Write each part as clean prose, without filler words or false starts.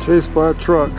chased by a truck.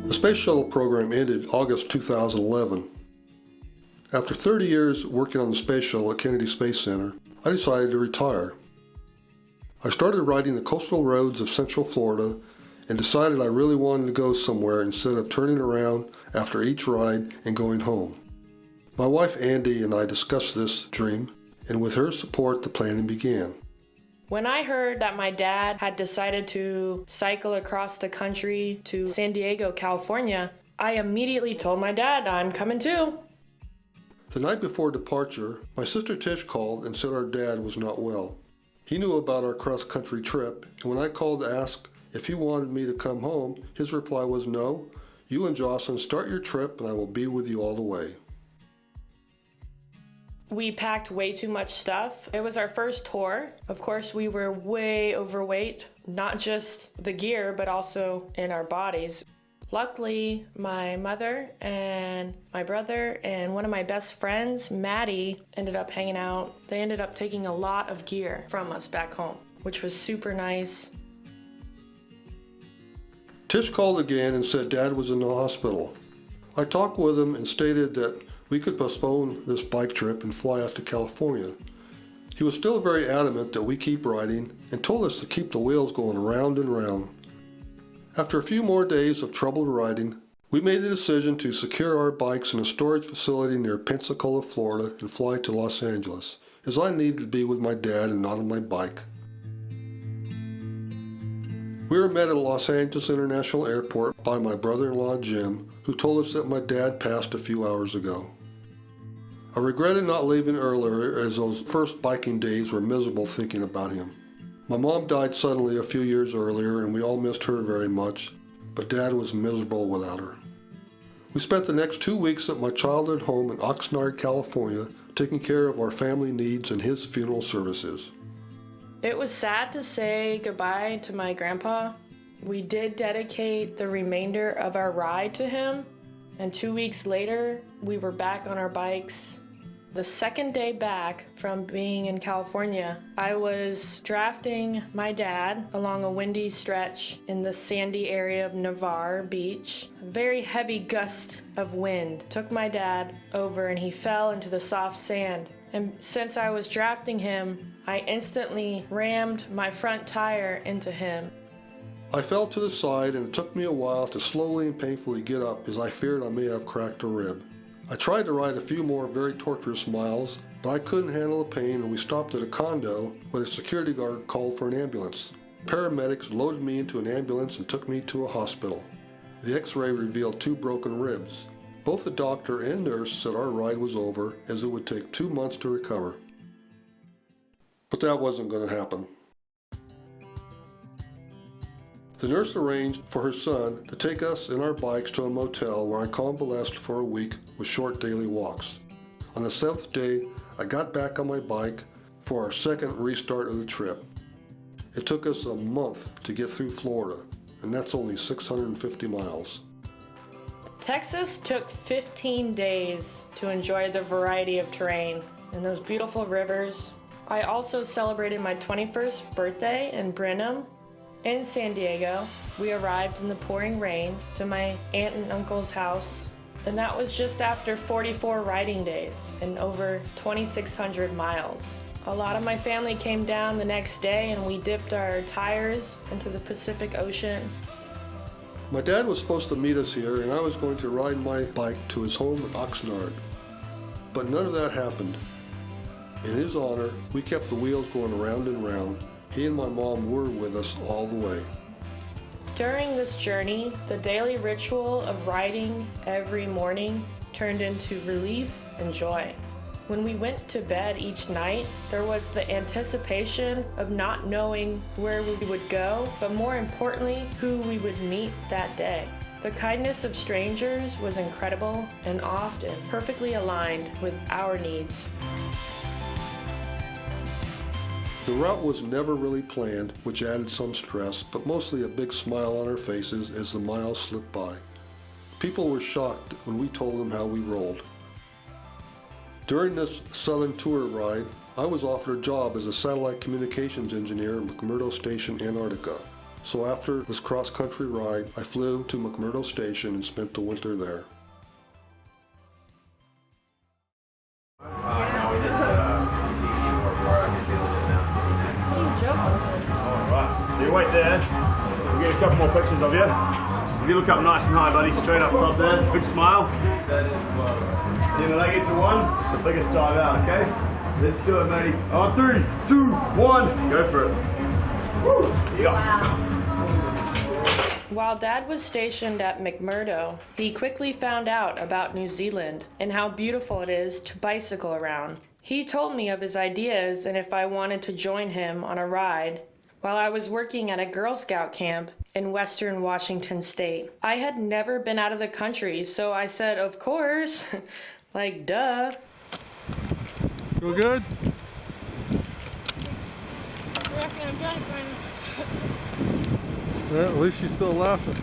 The Space Shuttle program ended August 2011. After 30 years working on the Space Shuttle at Kennedy Space Center, I decided to retire. I started riding the coastal roads of Central Florida and decided I really wanted to go somewhere instead of turning around after each ride and going home. My wife Andy and I discussed this dream, and with her support the planning began. When I heard that my dad had decided to cycle across the country to San Diego, California, I immediately told my dad, I'm coming too. The night before departure, my sister Tish called and said our dad was not well. He knew about our cross-country trip, and when I called to ask if he wanted me to come home, his reply was, "No, you and Jocelyn start your trip and I will be with you all the way." We packed way too much stuff. It was our first tour. Of course, we were way overweight, not just the gear, but also in our bodies. Luckily, my mother and my brother and one of my best friends, Maddie, ended up hanging out. They ended up taking a lot of gear from us back home, which was super nice. Tish called again and said Dad was in the hospital. I talked with him and stated that we could postpone this bike trip and fly out to California. He was still very adamant that we keep riding and told us to keep the wheels going round and round. After a few more days of troubled riding, we made the decision to secure our bikes in a storage facility near Pensacola, Florida, and fly to Los Angeles, as I needed to be with my dad and not on my bike. We were met at Los Angeles International Airport by my brother-in-law Jim, who told us that my dad passed a few hours ago. I regretted not leaving earlier, as those first biking days were miserable thinking about him. My mom died suddenly a few years earlier and we all missed her very much, but Dad was miserable without her. We spent the next 2 weeks at my childhood home in Oxnard, California, taking care of our family needs and his funeral services. It was sad to say goodbye to my grandpa. We did dedicate the remainder of our ride to him, and 2 weeks later, we were back on our bikes. The second day back from being in California, I was drafting my dad along a windy stretch in the sandy area of Navarre Beach. A very heavy gust of wind took my dad over and he fell into the soft sand. And since I was drafting him, I instantly rammed my front tire into him. I fell to the side and it took me a while to slowly and painfully get up as I feared I may have cracked a rib. I tried to ride a few more very torturous miles, but I couldn't handle the pain and we stopped at a condo where the security guard called for an ambulance. Paramedics loaded me into an ambulance and took me to a hospital. The x-ray revealed 2 broken ribs. Both the doctor and nurse said our ride was over as it would take 2 months to recover. But that wasn't going to happen. The nurse arranged for her son to take us in our bikes to a motel where I convalesced for a week with short daily walks. On the 7th day, I got back on my bike for our second restart of the trip. It took us a month to get through Florida, and that's only 650 miles. Texas took 15 days to enjoy the variety of terrain and those beautiful rivers. I also celebrated my 21st birthday in Brenham. In San Diego, we arrived in the pouring rain to my aunt and uncle's house, and that was just after 44 riding days and over 2,600 miles. A lot of my family came down the next day and we dipped our tires into the Pacific Ocean. My dad was supposed to meet us here and I was going to ride my bike to his home in Oxnard. But none of that happened. In his honor, we kept the wheels going round and round. He and my mom were with us all the way. During this journey, the daily ritual of riding every morning turned into relief and joy. When we went to bed each night, there was the anticipation of not knowing where we would go, but more importantly, who we would meet that day. The kindness of strangers was incredible and often perfectly aligned with our needs. The route was never really planned, which added some stress, but mostly a big smile on our faces as the miles slipped by. People were shocked when we told them how we rolled. During this Southern Tour ride, I was offered a job as a satellite communications engineer at McMurdo Station, Antarctica. So after this cross-country ride, I flew to McMurdo Station and spent the winter there. Alright, so you wait there. We'll get a couple more pictures of you. If you look up nice and high, buddy, straight up top there, big smile. Then when I get to one, it's the biggest dive out, okay? Let's do it, matey. On 3, 2, 1, go for it. Woo! Yeah. Wow. While Dad was stationed at McMurdo, he quickly found out about New Zealand and how beautiful it is to bicycle around. He told me of his ideas and if I wanted to join him on a ride while I was working at a Girl Scout camp in Western Washington State. I had never been out of the country, so I said, of course, like duh. Feel good? Yeah, at least you're still laughing.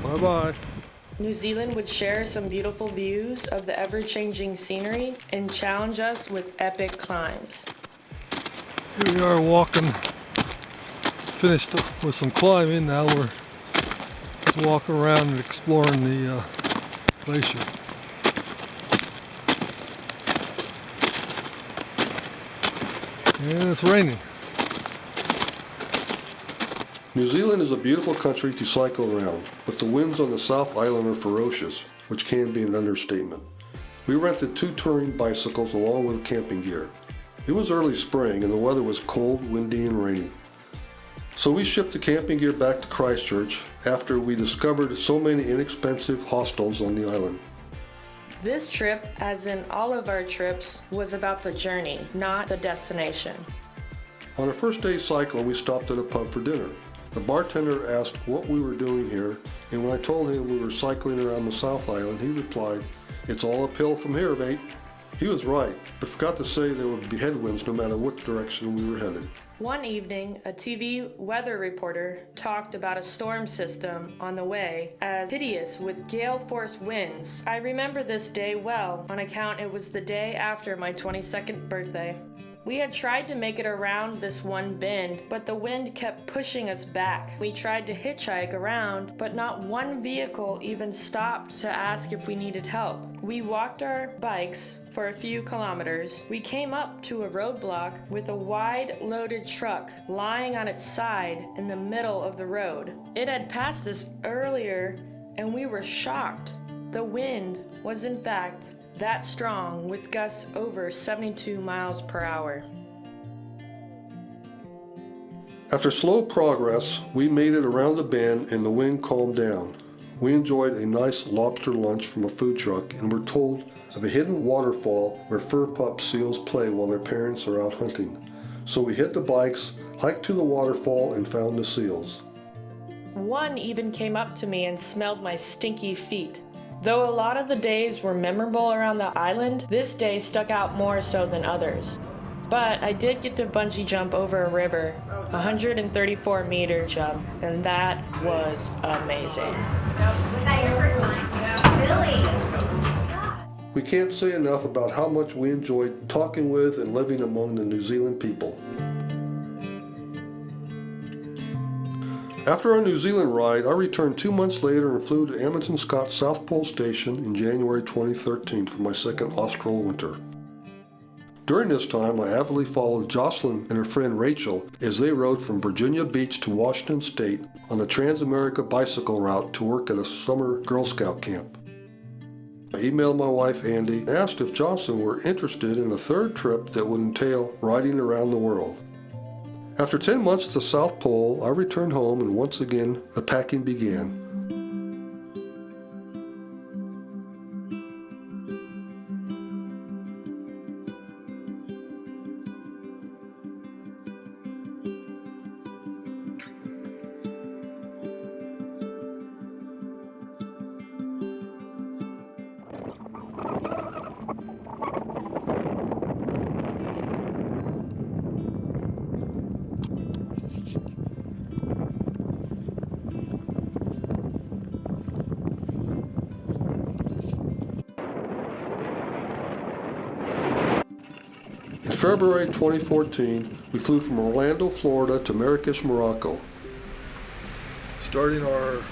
Bye-bye. New Zealand would share some beautiful views of the ever-changing scenery and challenge us with epic climbs. Here we are walking, finished with some climbing. Now we're just walking around and exploring the glacier. And it's raining. New Zealand is a beautiful country to cycle around, but the winds on the South Island are ferocious, which can be an understatement. We rented 2 touring bicycles along with camping gear. It was early spring and the weather was cold, windy, and rainy. So we shipped the camping gear back to Christchurch after we discovered so many inexpensive hostels on the island. This trip, as in all of our trips, was about the journey, not the destination. On our first day cycling, we stopped at a pub for dinner. The bartender asked what we were doing here, and when I told him we were cycling around the South Island, he replied, "It's all uphill from here, mate." He was right, but forgot to say there would be headwinds no matter what direction we were headed. One evening, a TV weather reporter talked about a storm system on the way as hideous with gale-force winds. I remember this day well on account it was the day after my 22nd birthday. We had tried to make it around this one bend, but the wind kept pushing us back. We tried to hitchhike around, but not one vehicle even stopped to ask if we needed help. We walked our bikes for a few kilometers. We came up to a roadblock with a wide loaded truck lying on its side in the middle of the road. It had passed us earlier and we were shocked. The wind was in fact that strong with gusts over 72 miles per hour. After slow progress, we made it around the bend and the wind calmed down. We enjoyed a nice lobster lunch from a food truck and were told of a hidden waterfall where fur pup seals play while their parents are out hunting. So we hit the bikes, hiked to the waterfall, and found the seals. One even came up to me and smelled my stinky feet. Though a lot of the days were memorable around the island, this day stuck out more so than others. But I did get to bungee jump over a river, a 134-meter jump, and that was amazing. Was that your first time? Really? We can't say enough about how much we enjoyed talking with and living among the New Zealand people. After our New Zealand ride, I returned 2 months later and flew to Amundsen Scott South Pole Station in January 2013 for my second austral winter. During this time, I avidly followed Jocelyn and her friend Rachel as they rode from Virginia Beach to Washington State on the Trans-America bicycle route to work at a summer Girl Scout camp. I emailed my wife Andy and asked if Jocelyn were interested in a third trip that would entail riding around the world. After 10 months at the South Pole, I returned home and once again the packing began. In February 2014, we flew from Orlando, Florida to Marrakesh, Morocco. Starting our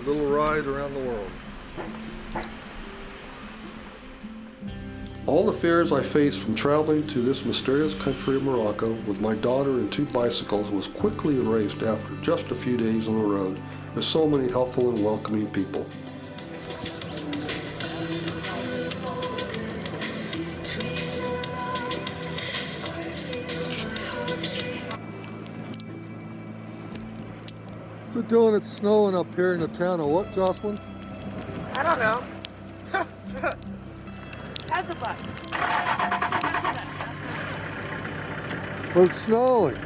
little ride around the world. All the fears I faced from traveling to this mysterious country of Morocco with my daughter and 2 bicycles was quickly erased after just a few days on the road with so many helpful and welcoming people. What's it doing? It's snowing up here in the town of what, Jocelyn? I don't know. How's the bus? Well, it's snowing.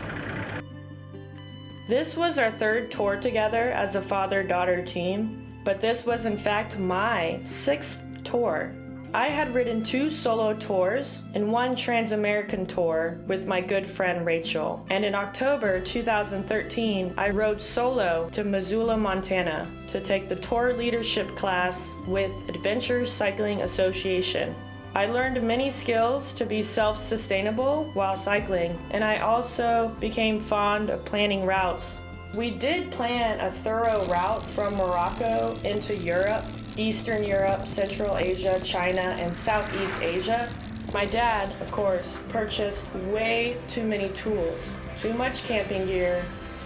This was our 3rd tour together as a father-daughter team, but this was in fact my 6th tour. I had ridden 2 solo tours and 1 Trans-American tour with my good friend Rachel. And in October 2013, I rode solo to Missoula, Montana to take the tour leadership class with Adventure Cycling Association. I learned many skills to be self-sustainable while cycling, and I also became fond of planning routes. We did plan a thorough route from Morocco into Europe, Eastern Europe, Central Asia, China, and Southeast Asia. My dad, of course, purchased way too many tools, too much camping gear,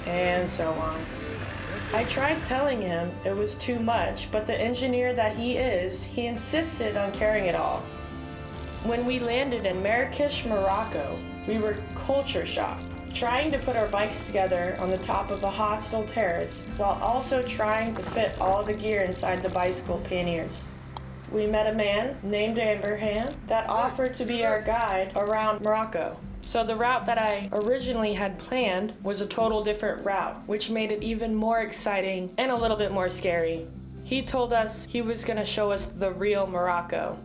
and so on. I tried telling him it was too much, but the engineer that he is, he insisted on carrying it all. When we landed in Marrakesh, Morocco, we were culture shocked, trying to put our bikes together on the top of a hostel terrace while also trying to fit all the gear inside the bicycle panniers. We met a man named Abraham that offered to be our guide around Morocco. So the route that I originally had planned was a total different route, which made it even more exciting and a little bit more scary. He told us he was going to show us the real Morocco.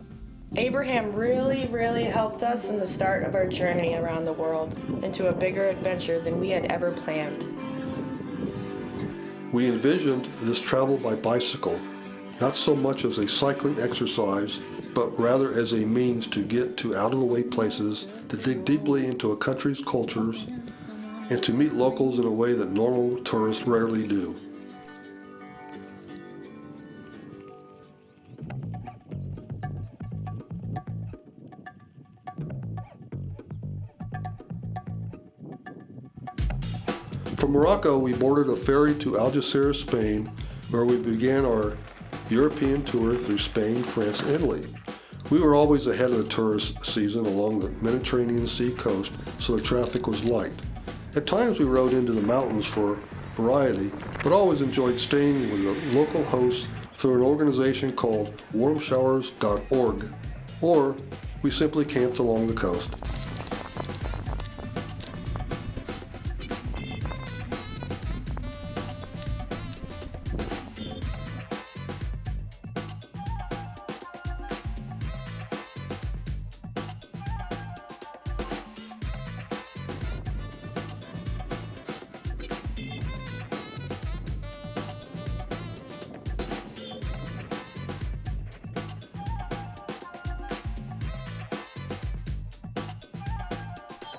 Abraham really helped us in the start of our journey around the world into a bigger adventure than we had ever planned. We envisioned this travel by bicycle, not so much as a cycling exercise, but rather as a means to get to out-of-the-way places, to dig deeply into a country's cultures, and to meet locals in a way that normal tourists rarely do. From Morocco, we boarded a ferry to Algeciras, Spain, where we began our European tour through Spain, France, and Italy. We were always ahead of the tourist season along the Mediterranean Sea coast, so the traffic was light. At times we rode into the mountains for variety, but always enjoyed staying with the local hosts through an organization called warmshowers.org, or we simply camped along the coast.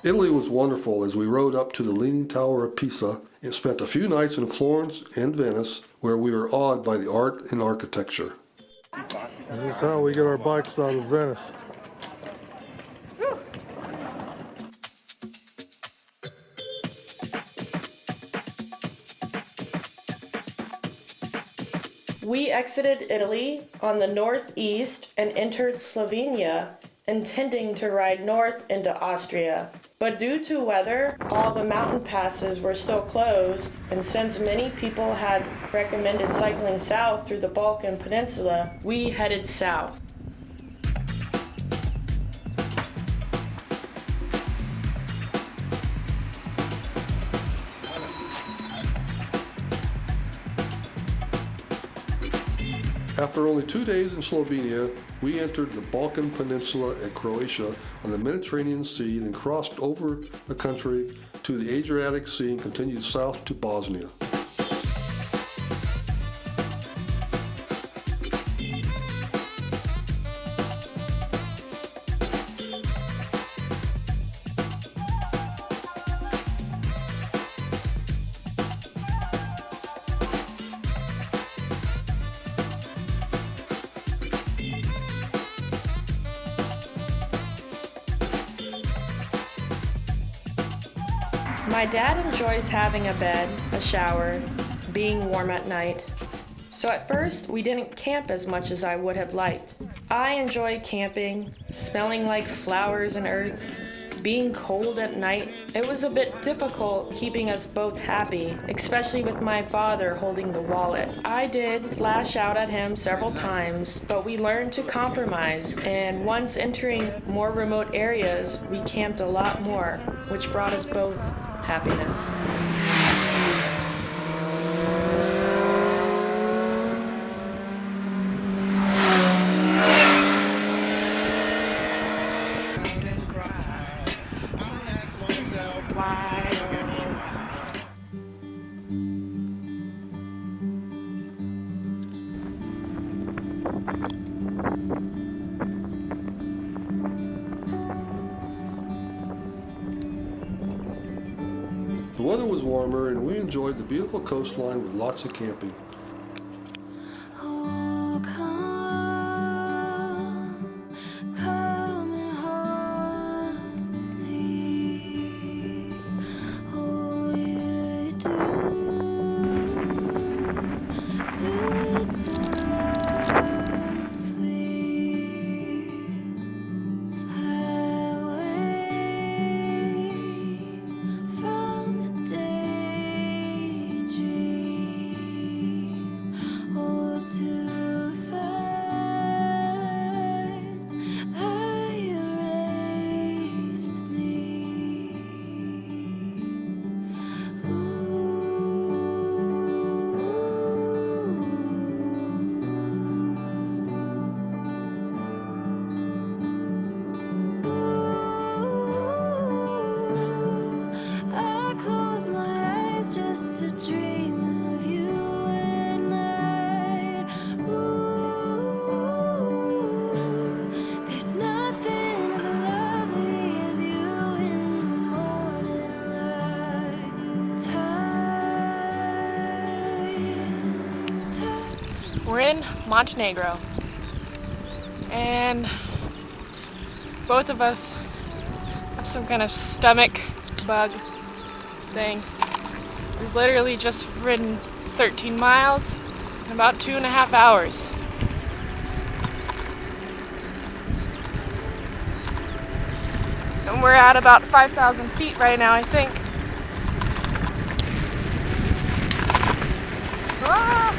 Italy was wonderful as we rode up to the Leaning Tower of Pisa and spent a few nights in Florence and Venice, where we were awed by the art and architecture. This is how we get our bikes out of Venice. We exited Italy on the northeast and entered Slovenia, intending to ride north into Austria But due to weather, all the mountain passes were still closed, and since many people had recommended cycling south through the Balkan Peninsula, we headed south. After only 2 days in Slovenia, we entered the Balkan Peninsula at Croatia on the Mediterranean Sea, then crossed over the country to the Adriatic Sea and continued south to Bosnia. My dad enjoys having a bed, a shower, being warm at night. So at first, we didn't camp as much as I would have liked. I enjoy camping, smelling like flowers and earth, being cold at night. It was a bit difficult keeping us both happy, especially with my father holding the wallet. I did lash out at him several times, but we learned to compromise, and once entering more remote areas, we camped a lot more, which brought us both happiness. The weather was warmer and we enjoyed the beautiful coastline with lots of camping. Oh, come and hold me. Oh, you do it so lovely. I wake from a daydream. Oh, to find I erased me. I close my eyes just to dream of you at night. There's nothing as lovely as you in the morning light. Time. We're in Montenegro, and both of us have some kind of stomach bug thing. We've literally just ridden 13 miles in about 2.5 hours. And we're at about 5,000 feet right now, I think. Ah!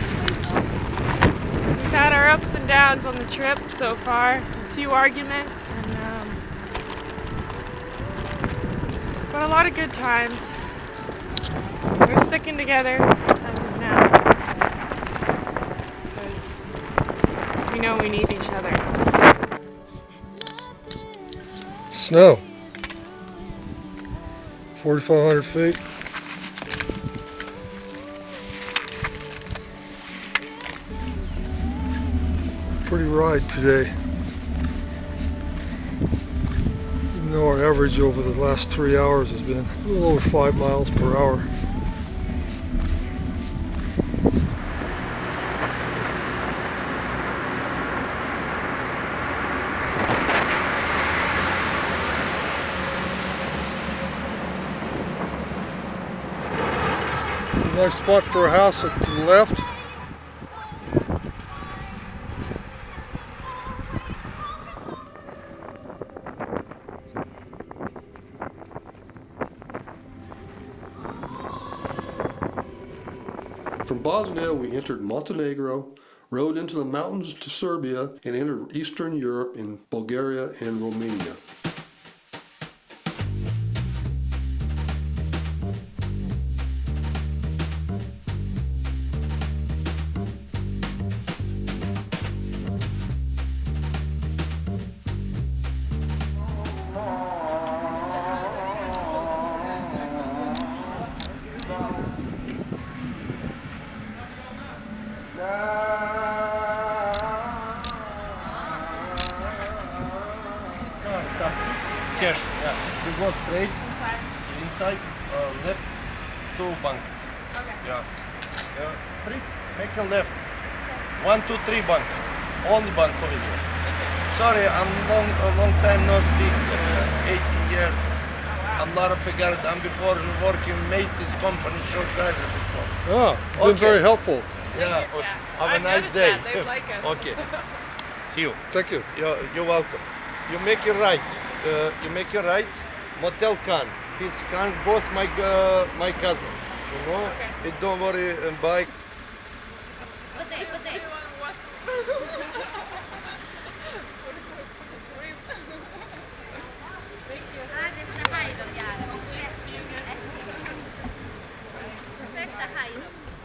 We've had our ups and downs on the trip so far, a few arguments, but a lot of good times. We're sticking together as of now because we know we need each other. Snow. 4,500 feet. Pretty ride today. Even though our average over the last 3 hours has been a little over 5 miles per hour. Nice spot for a house to the left. In Bosnia, we entered Montenegro, rode into the mountains to Serbia, and entered Eastern Europe in Bulgaria and Romania. Cash, yeah. You go straight, inside, left, 2 bunks. Okay. Yeah. Three, make a left. 1, 2, 3 bunks. Only bunk over here. Sorry, I'm a long time no speak, 18 years. I'm Lara Figueroa. I'm before working Macy's company, short driver before. Ah, been Okay. very helpful. Yeah, Yeah. have a I've nice noticed day. that. They like us. Okay, see you. Thank you. You're welcome. You make it right. You make it right. Motel Khan. His Khan boss, my cousin. You know. Okay. Don't worry. Bye.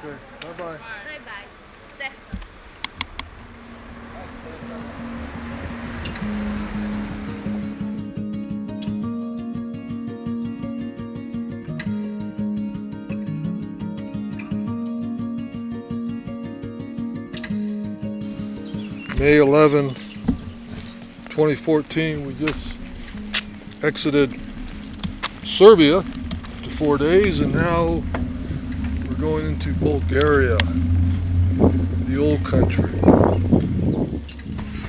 Okay, bye-bye. May 11, 2014, we just exited Serbia after 4 days, and now we're going into Bulgaria, the old country.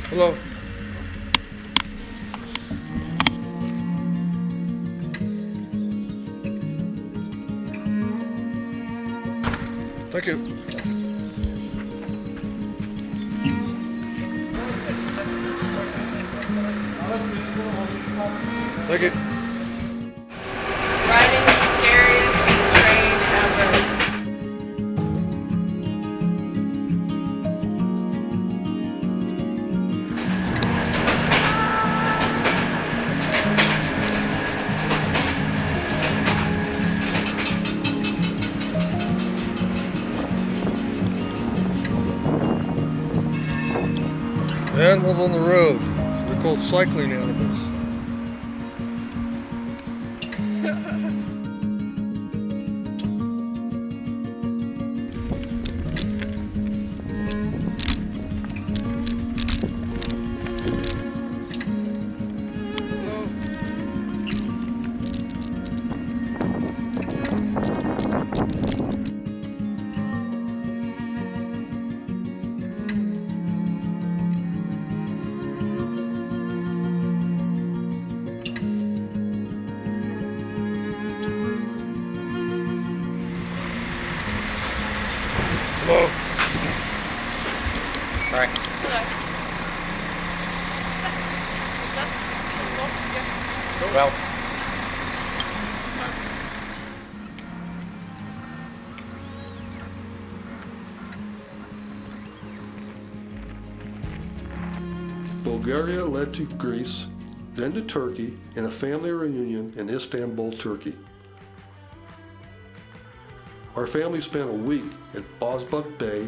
Hello. Thank you. Thank you. Riding the scariest train ever. Animals on the road. They're called cycling animals. Hello. Well. Bulgaria led to Greece, then to Turkey, and a family reunion in Istanbul, Turkey. Our family spent a week at Bozbuk Bay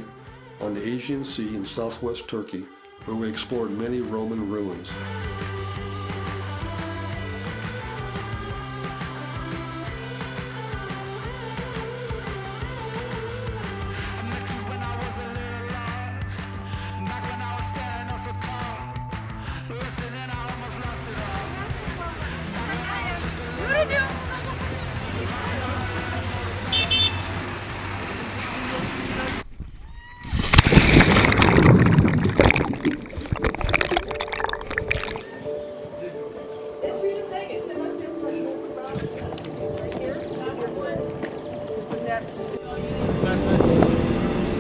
on the Aegean Sea in southwest Turkey, where we explored many Roman ruins.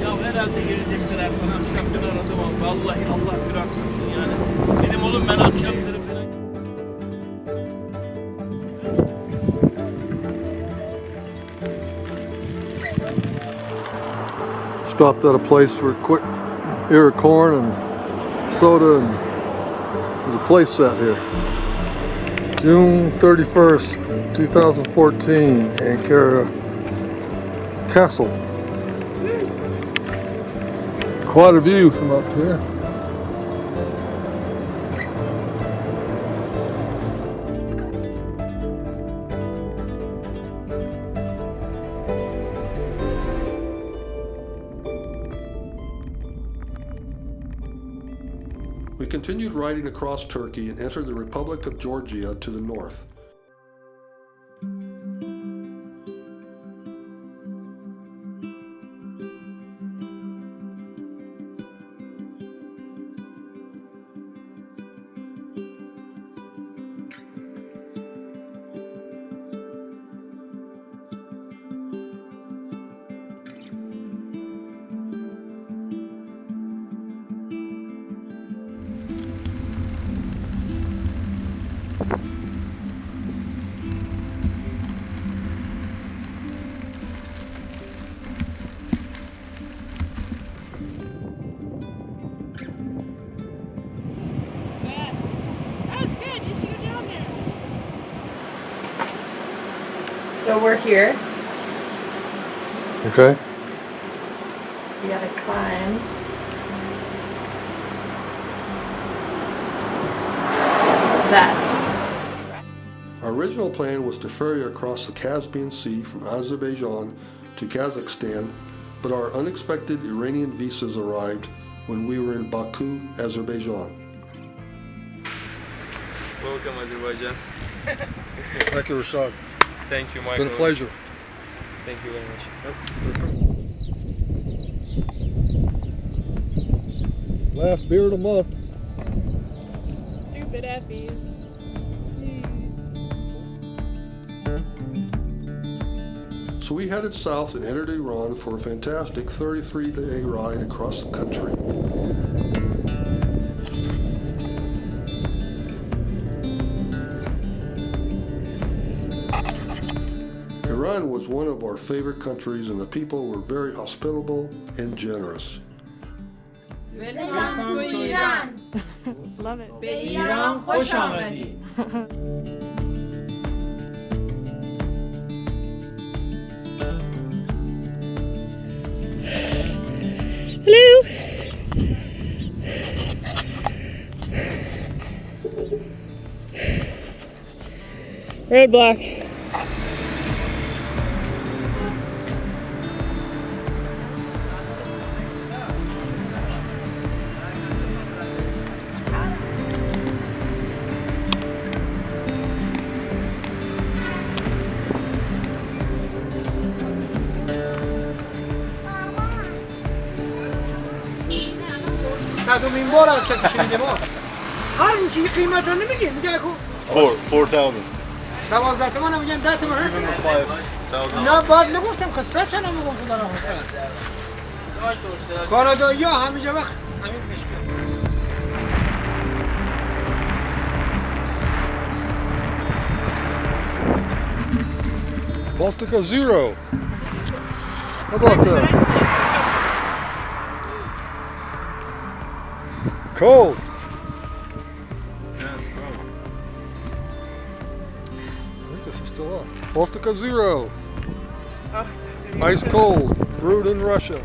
Ya herhalde gelecekler falan sakın aradım ama vallahi Allah bıraksın yani. Benim oğlum ben akşamları falan. stopped at a place for a quick ear of corn and soda, and there's a place set here. June 31st, 2014, Ankara Castle. Quite a view from up here. We continued riding across Turkey and entered the Republic of Georgia to the north. So we're here. Okay. We gotta climb. That. Our original plan was to ferry across the Caspian Sea from Azerbaijan to Kazakhstan, but our unexpected Iranian visas arrived when we were in Baku, Azerbaijan. Welcome, Azerbaijan. Thank you, Rashad. Thank you, It's Michael. been a pleasure. Thank you very much. Last beer of the month. Stupid Effie. So we headed south and entered Iran for a fantastic 33-day ride across the country. Iran was one of our favorite countries, and the people were very hospitable and generous. Welcome to Iran. Love it. به ایران خوش آمدید. Hello. Roadblock. صدومین بار از کسی شنیده ما هر این چیزی قیمت رو نمیگه میگه اکو 4,000. 12 تومن هم میگن 10 تومن 5,000. نه بعد نگفتم خسته چه نمیگم تو دارم کانادایی ها همینجا وقت همین پیش Baltica Zero. How about that? Cold. I think this is still on. Baltica Zero. Ice cold. Brewed in Russia.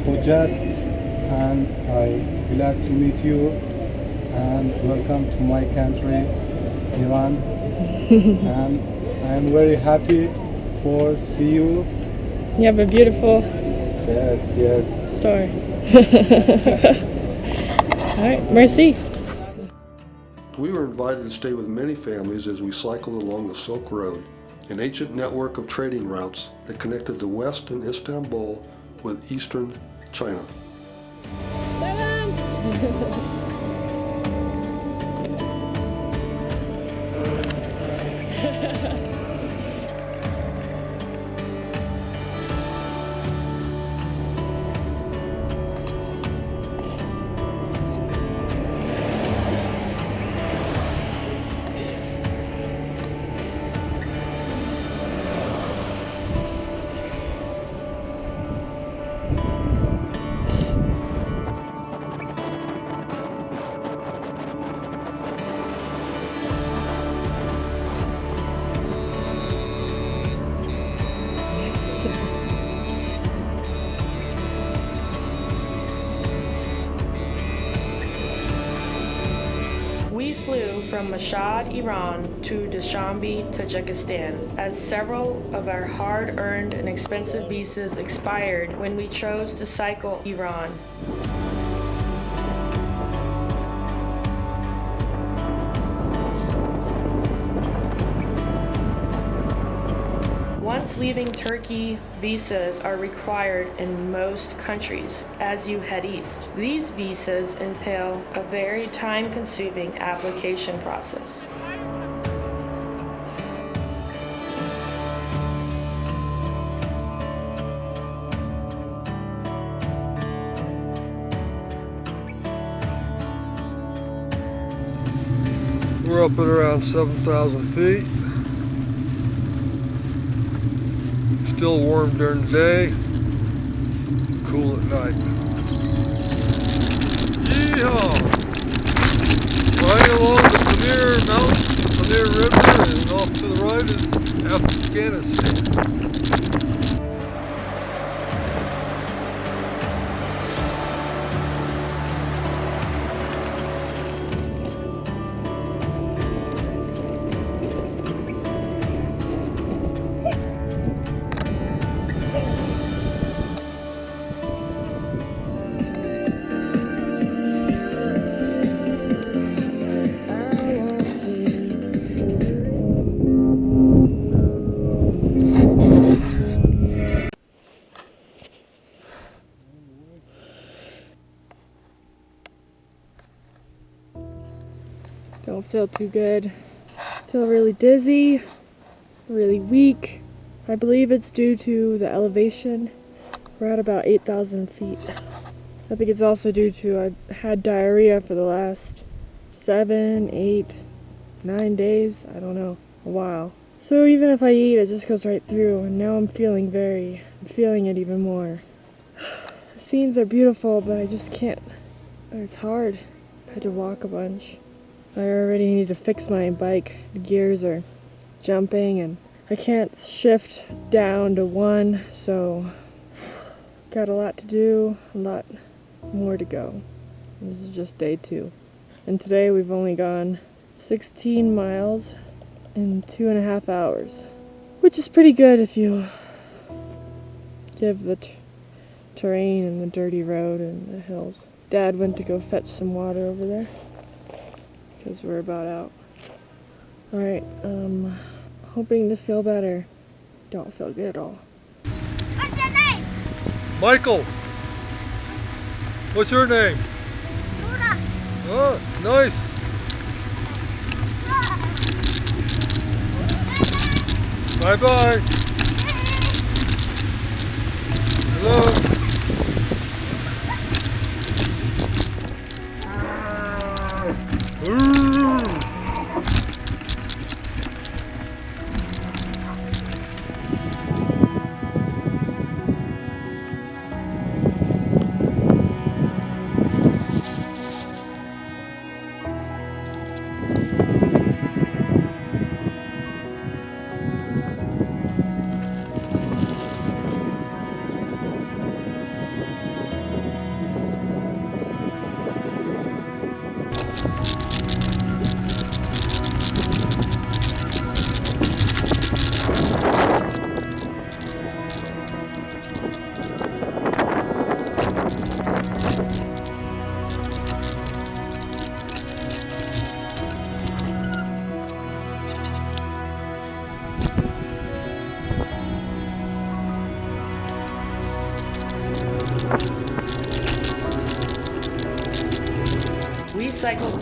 Hojat, and I glad to meet you and welcome to my country, Iran. And I am very happy for see you. You have a beautiful Yes. story. All right, merci. We were invited to stay with many families as we cycled along the Silk Road, an ancient network of trading routes that connected the west in Istanbul with eastern China. We flew from Mashhad, Iran to Dushanbe, Tajikistan, as several of our hard-earned and expensive visas expired when we chose to cycle Iran. Once leaving Turkey, visas are required in most countries as you head east. These visas entail a very time-consuming application process. We're up at around 7,000 feet. Still warm during the day, cool at night. Yeehaw! Right along the Pamir Mountain, Pamir River, and off to the right is Afghanistan. Don't feel too good. Feel really dizzy, really weak. I believe it's due to the elevation. We're at about 8,000 feet. I think it's also due to I've had diarrhea for the last 7, 8, 9 days. I don't know, a while. So even if I eat, it just goes right through. And now I'm feeling it even more. The scenes are beautiful, but I just can't. It's hard. I had to walk a bunch. I already need to fix my bike. The gears are jumping and I can't shift down to 1, so got a lot to do, a lot more to go. This is just day 2. And today we've only gone 16 miles in 2.5 hours, which is pretty good if you give the terrain and the dirty road and the hills. Dad went to go fetch some water over there because we're about out. Alright, hoping to feel better. Don't feel good at all. What's your name? Michael, what's your name? Luna. Oh, nice. Bye-bye. Hello.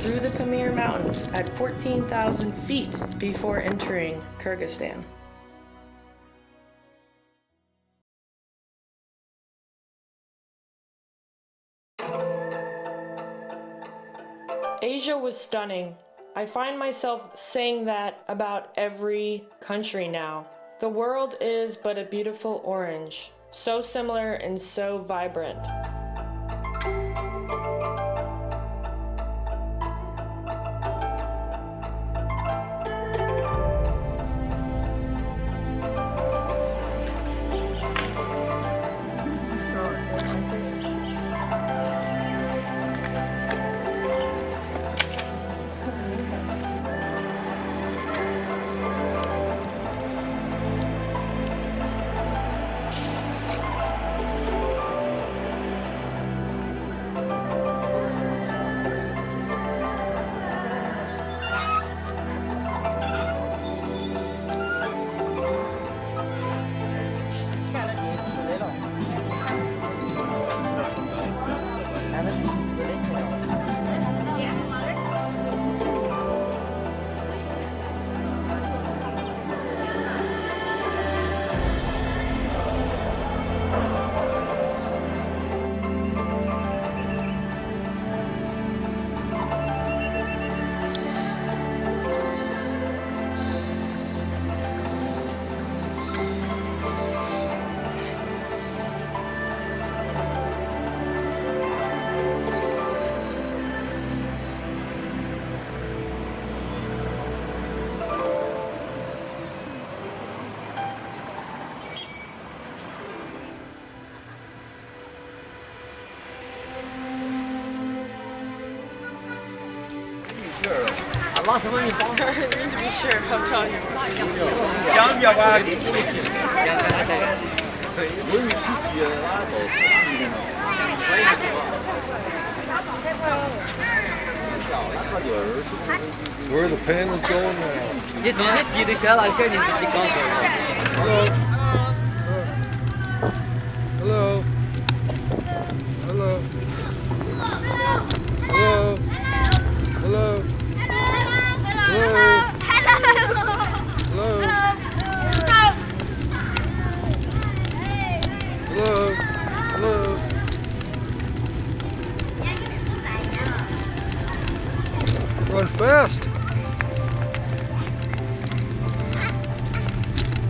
through the Pamir Mountains at 14,000 feet before entering Kyrgyzstan. Asia was stunning. I find myself saying that about every country now. The world is but a beautiful orange, so similar and so vibrant. Allah sabır mı? I need to be sure, I'll tell you. Yan ya var. Where are the pandas going now? Hello. Hello. Hello. Hello. Hello. Hello. Hello. Hello. Run fast.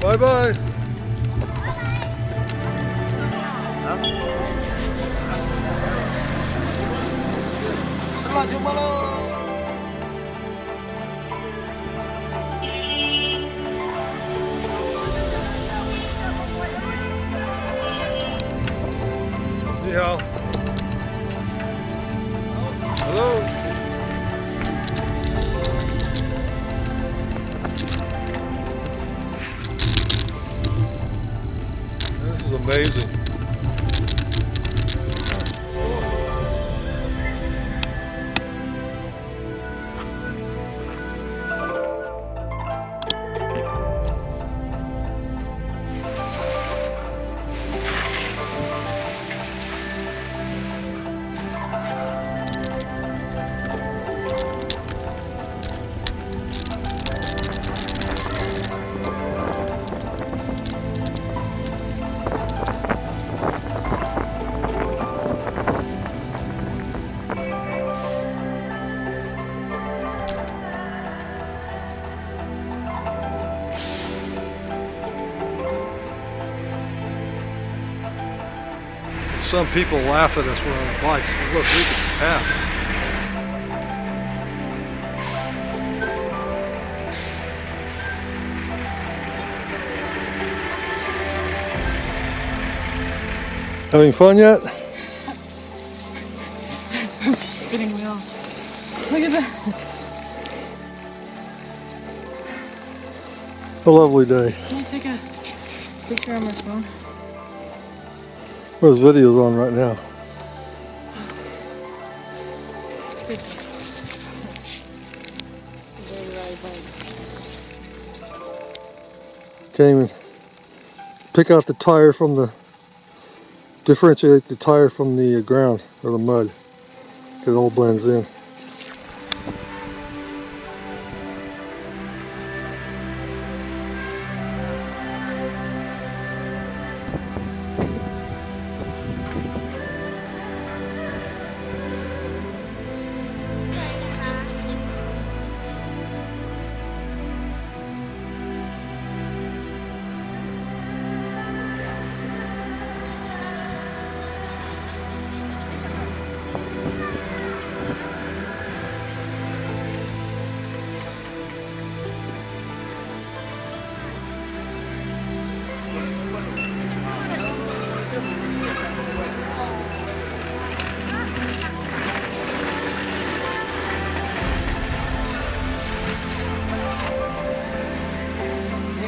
Bye bye. Selamat jumpa lo. Yeah. Hello. This is amazing. Some people laugh at us when we're on the bikes, but look, we can pass. Having fun yet? Spinning wheels. Look at that. A lovely day. Can I take a picture on my phone? There's videos on right now. Can't even pick out the tire from the, differentiate the tire from the ground or the mud, because it all blends in.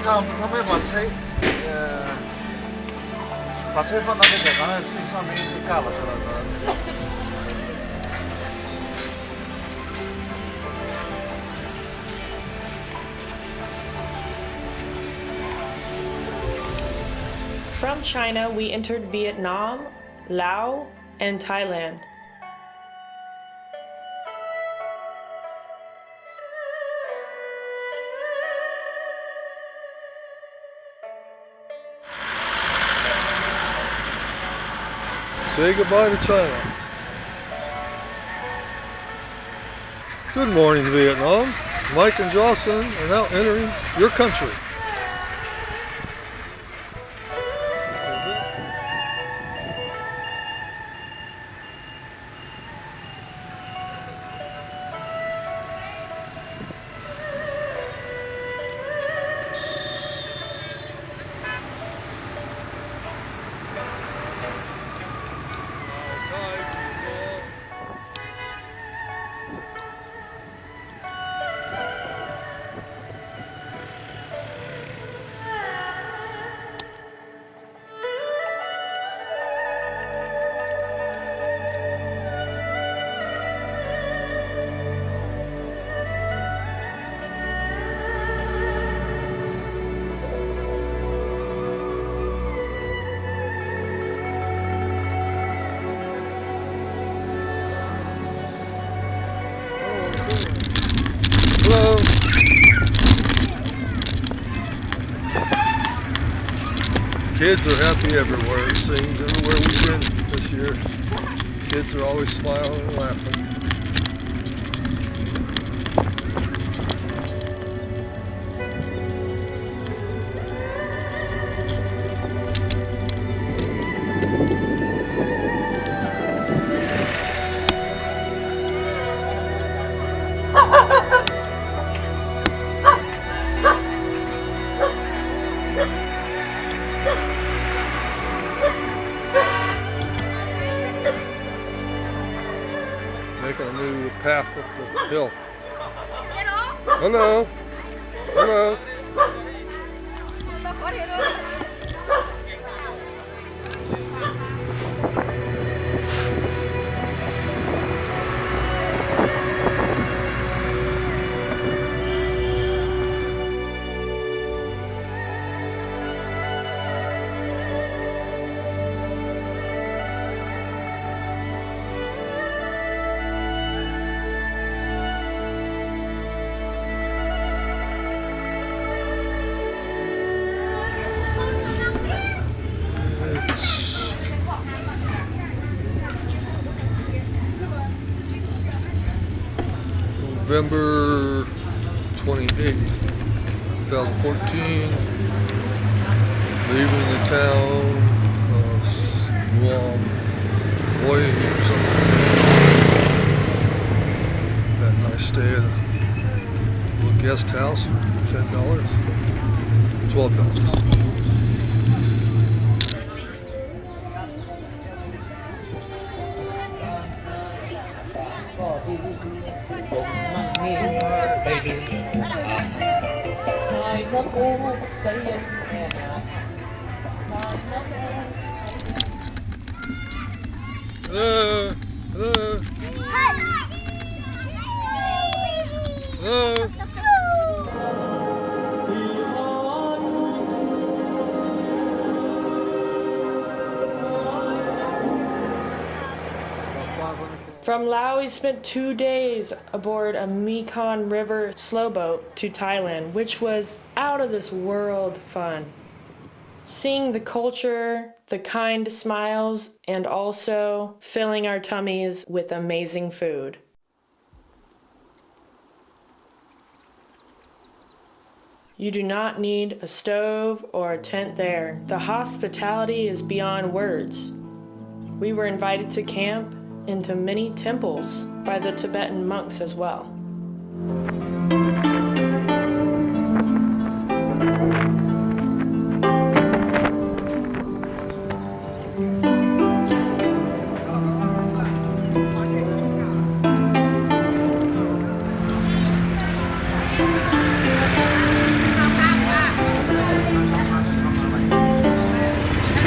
nó mới vẫn sẽ phần này để cái sinh sản mình sẽ cả là From China, we entered Vietnam, Laos, and Thailand. Say goodbye to China. Good morning, Vietnam. Mike and Jocelyn are now entering your country. Hello. Kids are happy everywhere, it seems. Everywhere we've been this year, kids are always smiling and laughing. Making a new path up the hill. Hello. Hello. November 28th, 2014, leaving the town of Guam, Hawaii or something. Had a nice stay at a little guest house, $10, $12. Hello. Hello. Hello. From Laos, we spent 2 days aboard a Mekong River slowboat to Thailand, which was out of this world fun. Seeing the culture, the kind smiles, and also filling our tummies with amazing food. You do not need a stove or a tent there. The hospitality is beyond words. We were invited to camp into many temples by the Tibetan monks as well.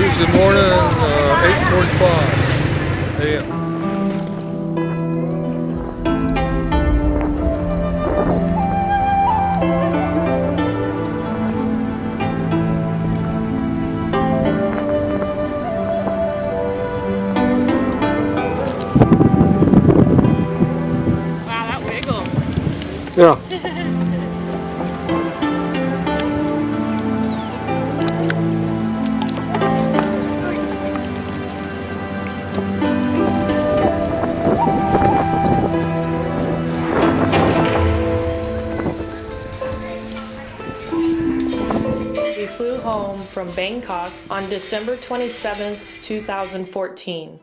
Tuesday morning, 8:45 a.m. Wow, that wiggle. Yeah. We flew home from Bangkok on December 27th, 2014.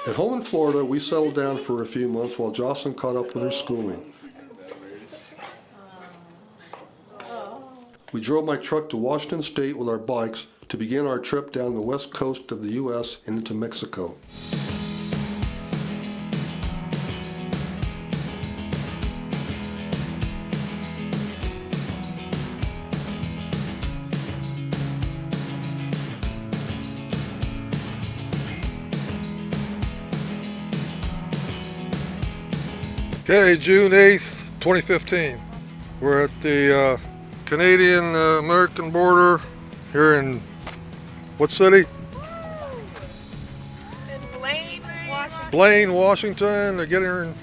At home in Florida, we settled down for a few months while Jocelyn caught up with her schooling. We drove my truck to Washington State with our bikes to begin our trip down the west coast of the U.S. and into Mexico. Okay, June 8th, 2015. We're at the Canadian-American border here in what city? Blaine, Washington. They're getting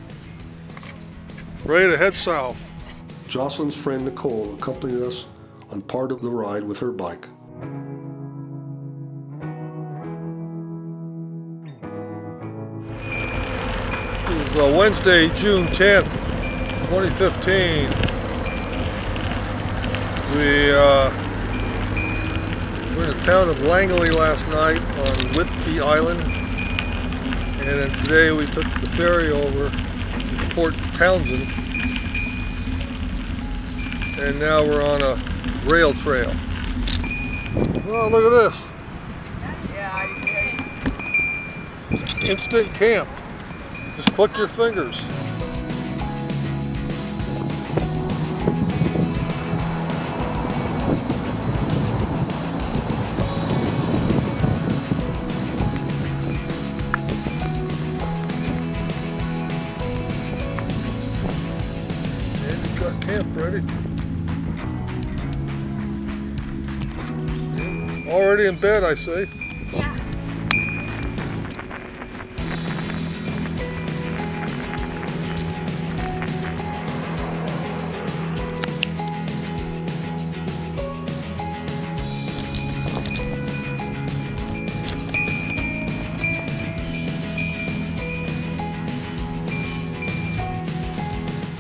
ready to head south. Jocelyn's friend Nicole accompanied us on part of the ride with her bike. This is Wednesday, June 10th, 2015. We're in the town of Langley last night on Whitby Island, and then today we took the ferry over to Port Townsend, and now we're on a rail trail. Oh, look at this. Instant camp. Just click your fingers. And you've got camp ready. Already in bed, I say. Yeah.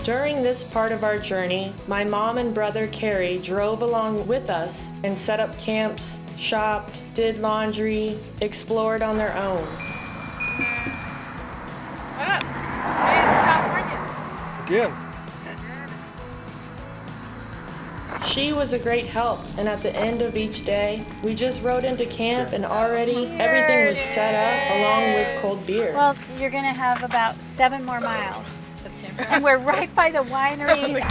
During this part of our journey, my mom and brother Carrie drove along with us and set up camps, shopped, did laundry, explored on their own. Again. She was a great help, and at the end of each day, we just rode into camp and already everything was set up along with cold beer. Well, you're gonna have about 7 more miles. And we're right by the winery.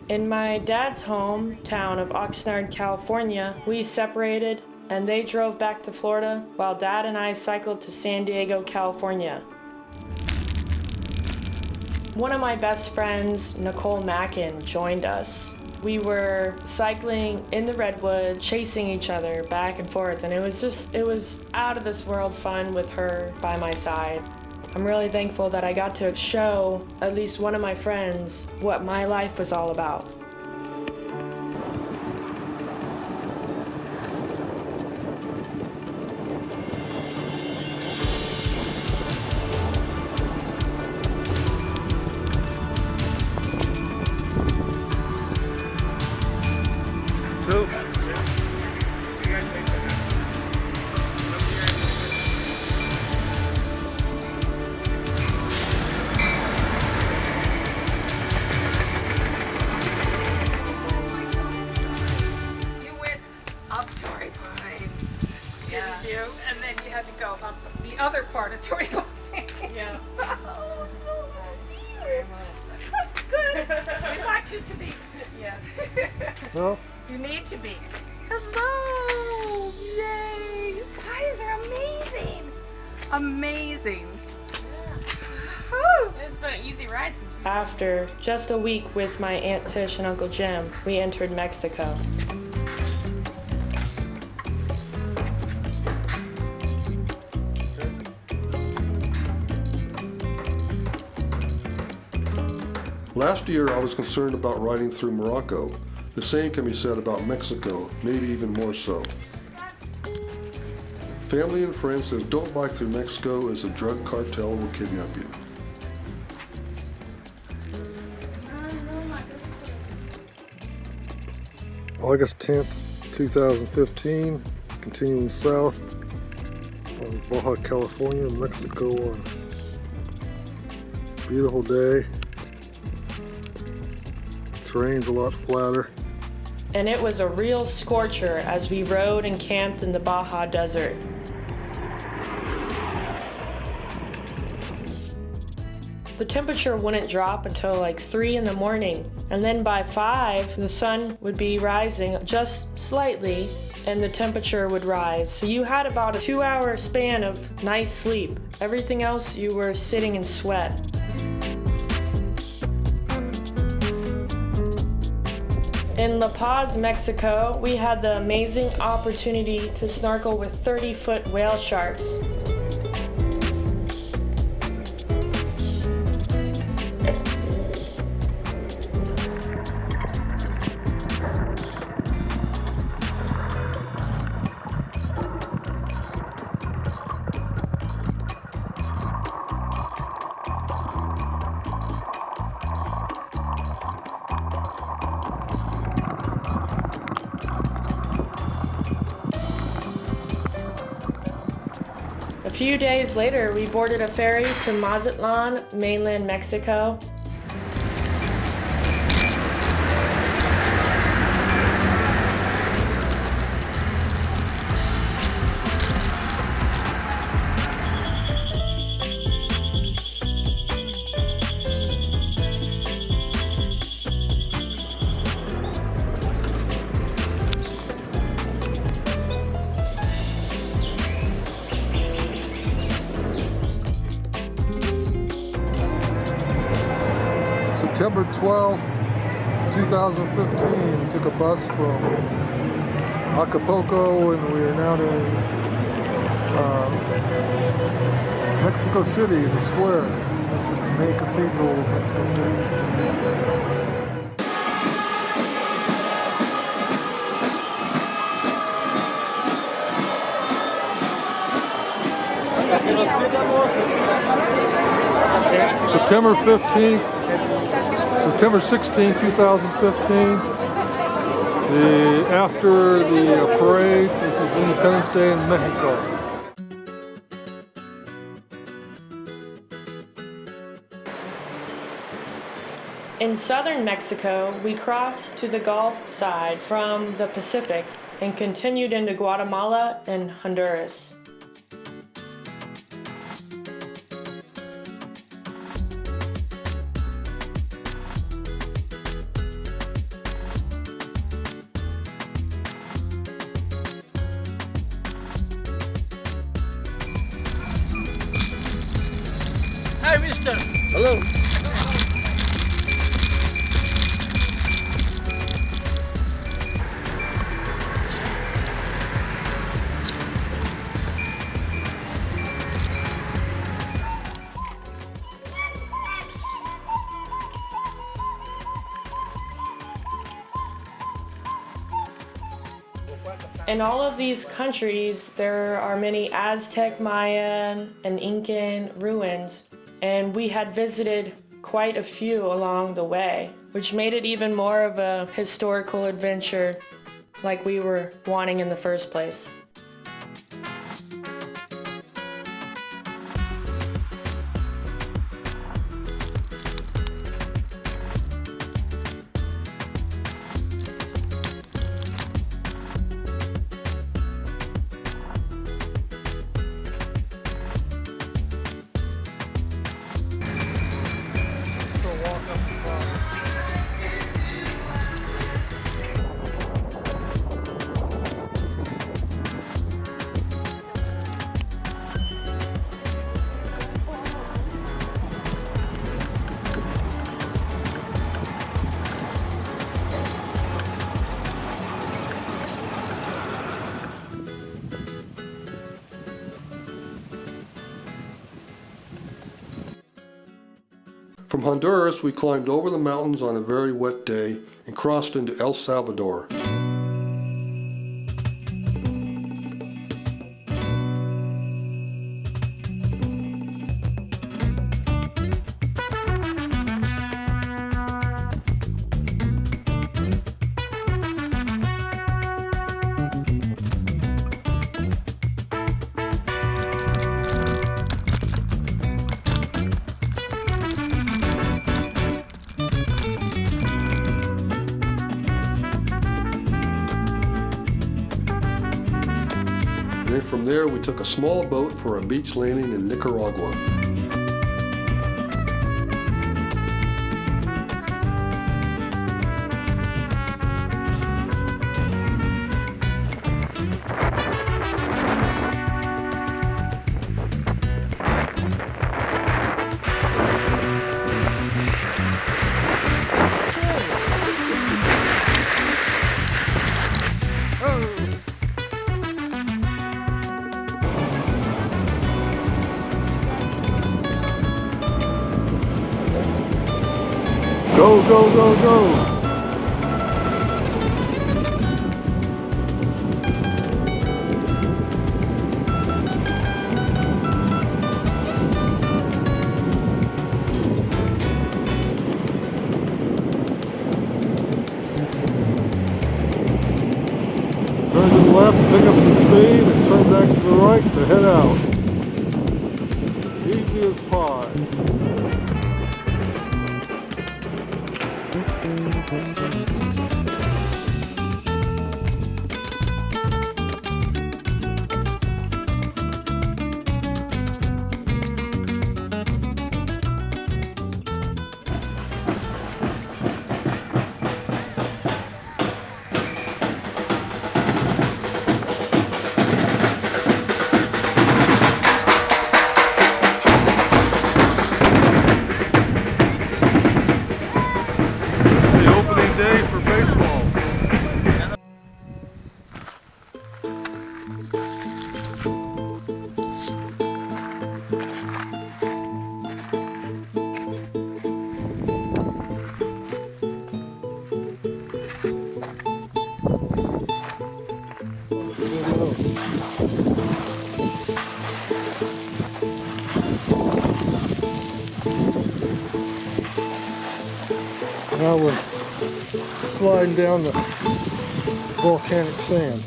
In my dad's hometown of Oxnard, California, we separated and they drove back to Florida while Dad and I cycled to San Diego, California. One of my best friends, Nicole Mackin, joined us. We were cycling in the redwood, chasing each other back and forth, and it was out of this world fun with her by my side. I'm really thankful that I got to show at least one of my friends what my life was all about. And then you had to go up the other part of Torrey Pines. Yeah. Oh, so good. We want you to be. Yeah. No? You need to be. Hello! Yay! You guys are amazing! Amazing. Whew. It's been an easy ride. After just a week with my Aunt Tish and Uncle Jim, we entered Mexico. Last year, I was concerned about riding through Morocco. The same can be said about Mexico, maybe even more so. Family and friends says don't bike through Mexico as a drug cartel will kidnap you. August 10th, 2015, continuing south on Baja California, Mexico on a beautiful day. Terrain's a lot flatter. And it was a real scorcher as we rode and camped in the Baja Desert. The temperature wouldn't drop until like 3 in the morning. And then by 5, the sun would be rising just slightly and the temperature would rise. So you had about a 2-hour span of nice sleep. Everything else, you were sitting in sweat. In La Paz, Mexico, we had the amazing opportunity to snorkel with 30-foot whale sharks. A few days later, we boarded a ferry to Mazatlan, mainland Mexico. September 12th, 2015, we took a bus from Acapulco and we are now in Mexico City, the square. That's the main cathedral of Mexico City. September 15th, September 16, 2015, after the parade. This is Independence Day in Mexico. In southern Mexico, we crossed to the Gulf side from the Pacific and continued into Guatemala and Honduras. Hi, mister. Hello. In all of these countries, there are many Aztec, Mayan, and Incan ruins, and we had visited quite a few along the way, which made it even more of a historical adventure like we were wanting in the first place. From Honduras, we climbed over the mountains on a very wet day and crossed into El Salvador. Then from there, we took a small boat for a beach landing in Nicaragua. Go, go, go, go! Turn to the left, pick up some speed, and turn back to the right to head out. Easy as pie. Day for baseball. Now we're sliding down the volcanic sand.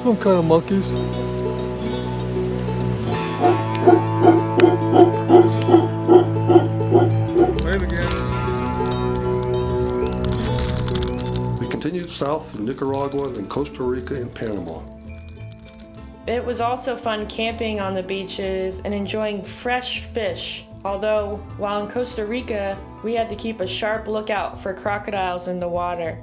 Some kind of monkeys. Wave again. We continued south to Nicaragua, then Costa Rica and Panama. It was also fun camping on the beaches and enjoying fresh fish. Although, while in Costa Rica, we had to keep a sharp lookout for crocodiles in the water.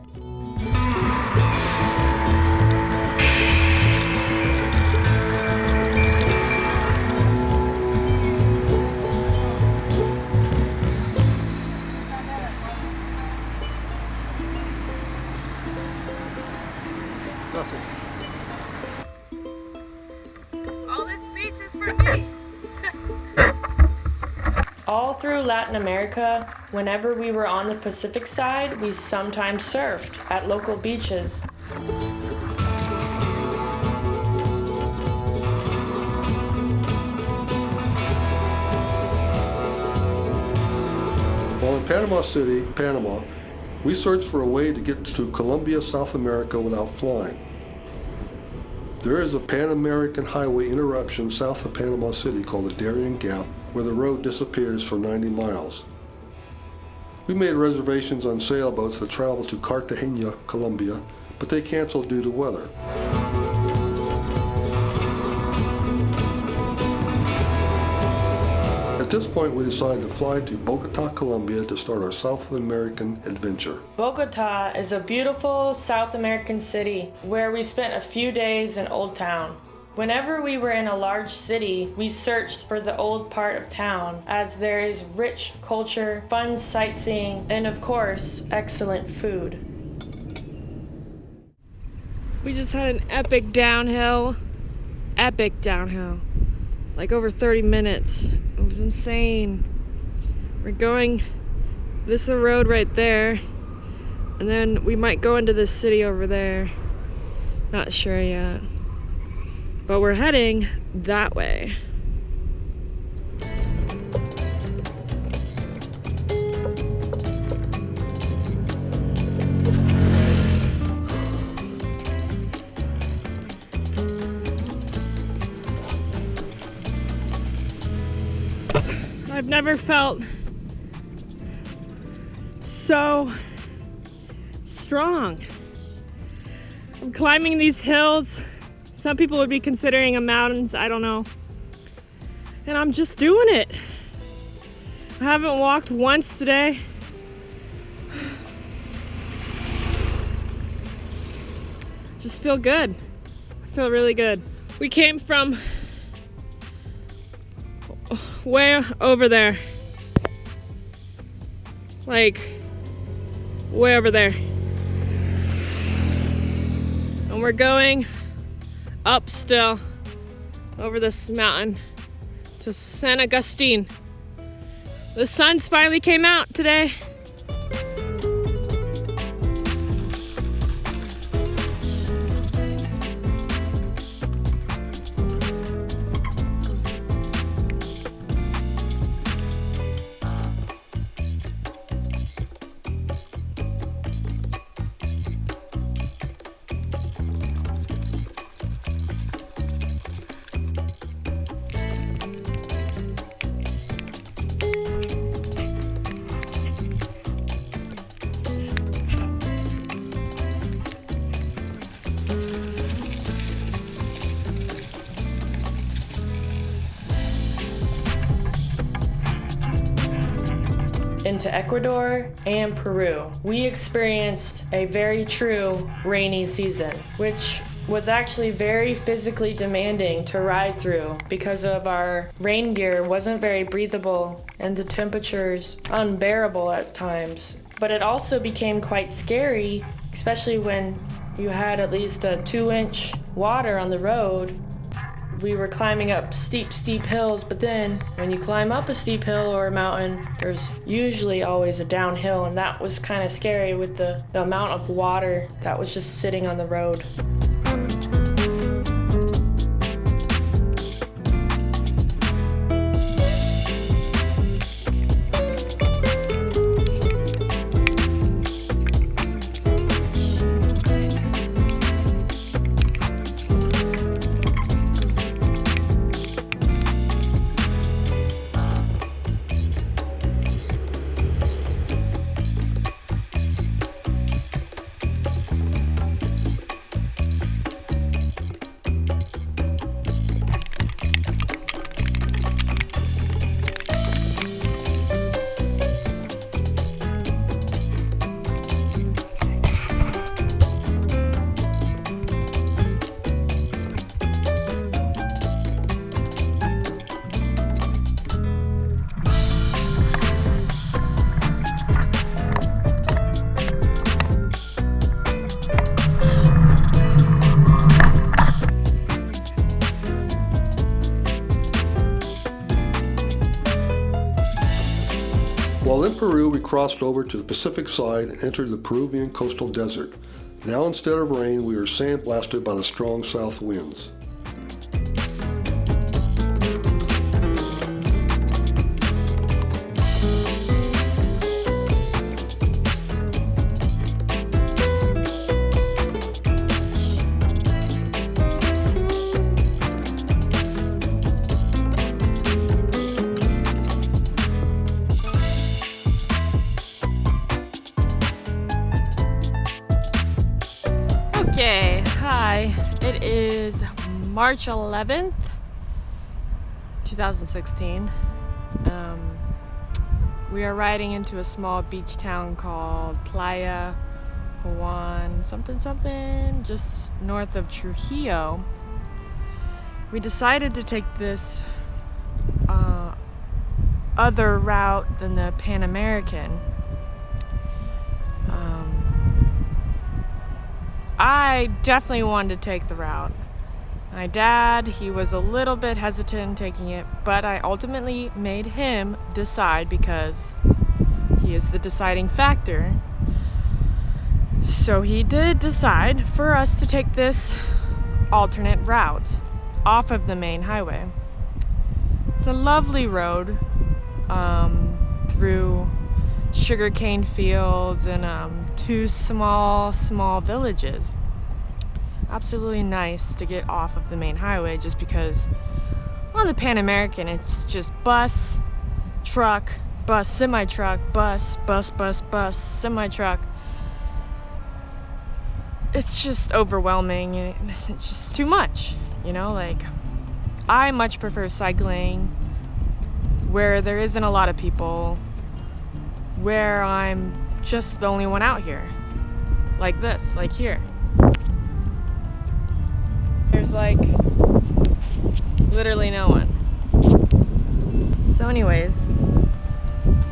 All through Latin America, whenever we were on the Pacific side, we sometimes surfed at local beaches. While in Panama City, Panama, we searched for a way to get to Colombia, South America without flying. There is a Pan-American highway interruption south of Panama City called the Darien Gap, where the road disappears for 90 miles. We made reservations on sailboats that travel to Cartagena, Colombia, but they canceled due to weather. At this point, we decided to fly to Bogota, Colombia to start our South American adventure. Bogota is a beautiful South American city where we spent a few days in Old Town. Whenever we were in a large city, we searched for the old part of town, as there is rich culture, fun sightseeing, and of course, excellent food. We just had an epic downhill. Like over 30 minutes. It was insane. We're going, this is a road right there, and then we might go into this city over there. Not sure yet. But we're heading that way. I've never felt so strong. I'm climbing these hills. Some people would be considering them mountains, I don't know. And I'm just doing it. I haven't walked once today. Just feel good. I feel really good. We came from way over there. Like, way over there. And we're going up still over this mountain to San Agustin. The sun's finally came out today. Into Ecuador and Peru. We experienced a very true rainy season, which was actually very physically demanding to ride through because of our rain gear wasn't very breathable and the temperatures unbearable at times. But it also became quite scary, especially when you had at least a 2-inch water on the road. We were climbing up steep hills, but then when you climb up a steep hill or a mountain, there's usually always a downhill, and that was kind of scary with the amount of water that was just sitting on the road. While in Peru, we crossed over to the Pacific side and entered the Peruvian coastal desert. Now instead of rain, we were sandblasted by the strong south winds. Okay, hi. It is March 11th, 2016. We are riding into a small beach town called Playa Juan something, just north of Trujillo. We decided to take this other route than the Pan American. I definitely wanted to take the route. My dad, he was a little bit hesitant in taking it, but I ultimately made him decide because he is the deciding factor. So he did decide for us to take this alternate route off of the main highway. It's a lovely road through sugarcane fields and two small villages. Absolutely nice to get off of the main highway, just because on the Pan American it's just bus, truck, bus, semi-truck, bus, semi-truck. It's just overwhelming and it's just too much, you know. Like, I much prefer cycling where there isn't a lot of people, where I'm just the only one out here, like this, like here. There's like literally no one. So anyways,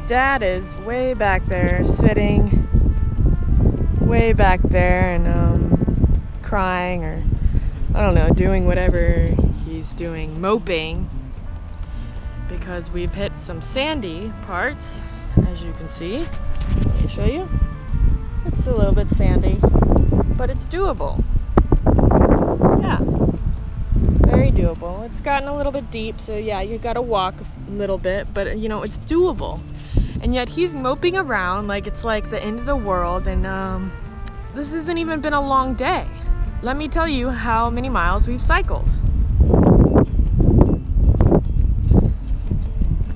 Dad is way back there, sitting way back there and crying, or I don't know, doing whatever he's doing, moping, because we've hit some sandy parts, as you can see. Let me show you. It's a little bit sandy, but it's doable. Yeah, very doable. It's gotten a little bit deep, so yeah, you gotta walk a little bit, but you know, it's doable. And yet he's moping around like it's like the end of the world, and this hasn't even been a long day. Let me tell you how many miles we've cycled.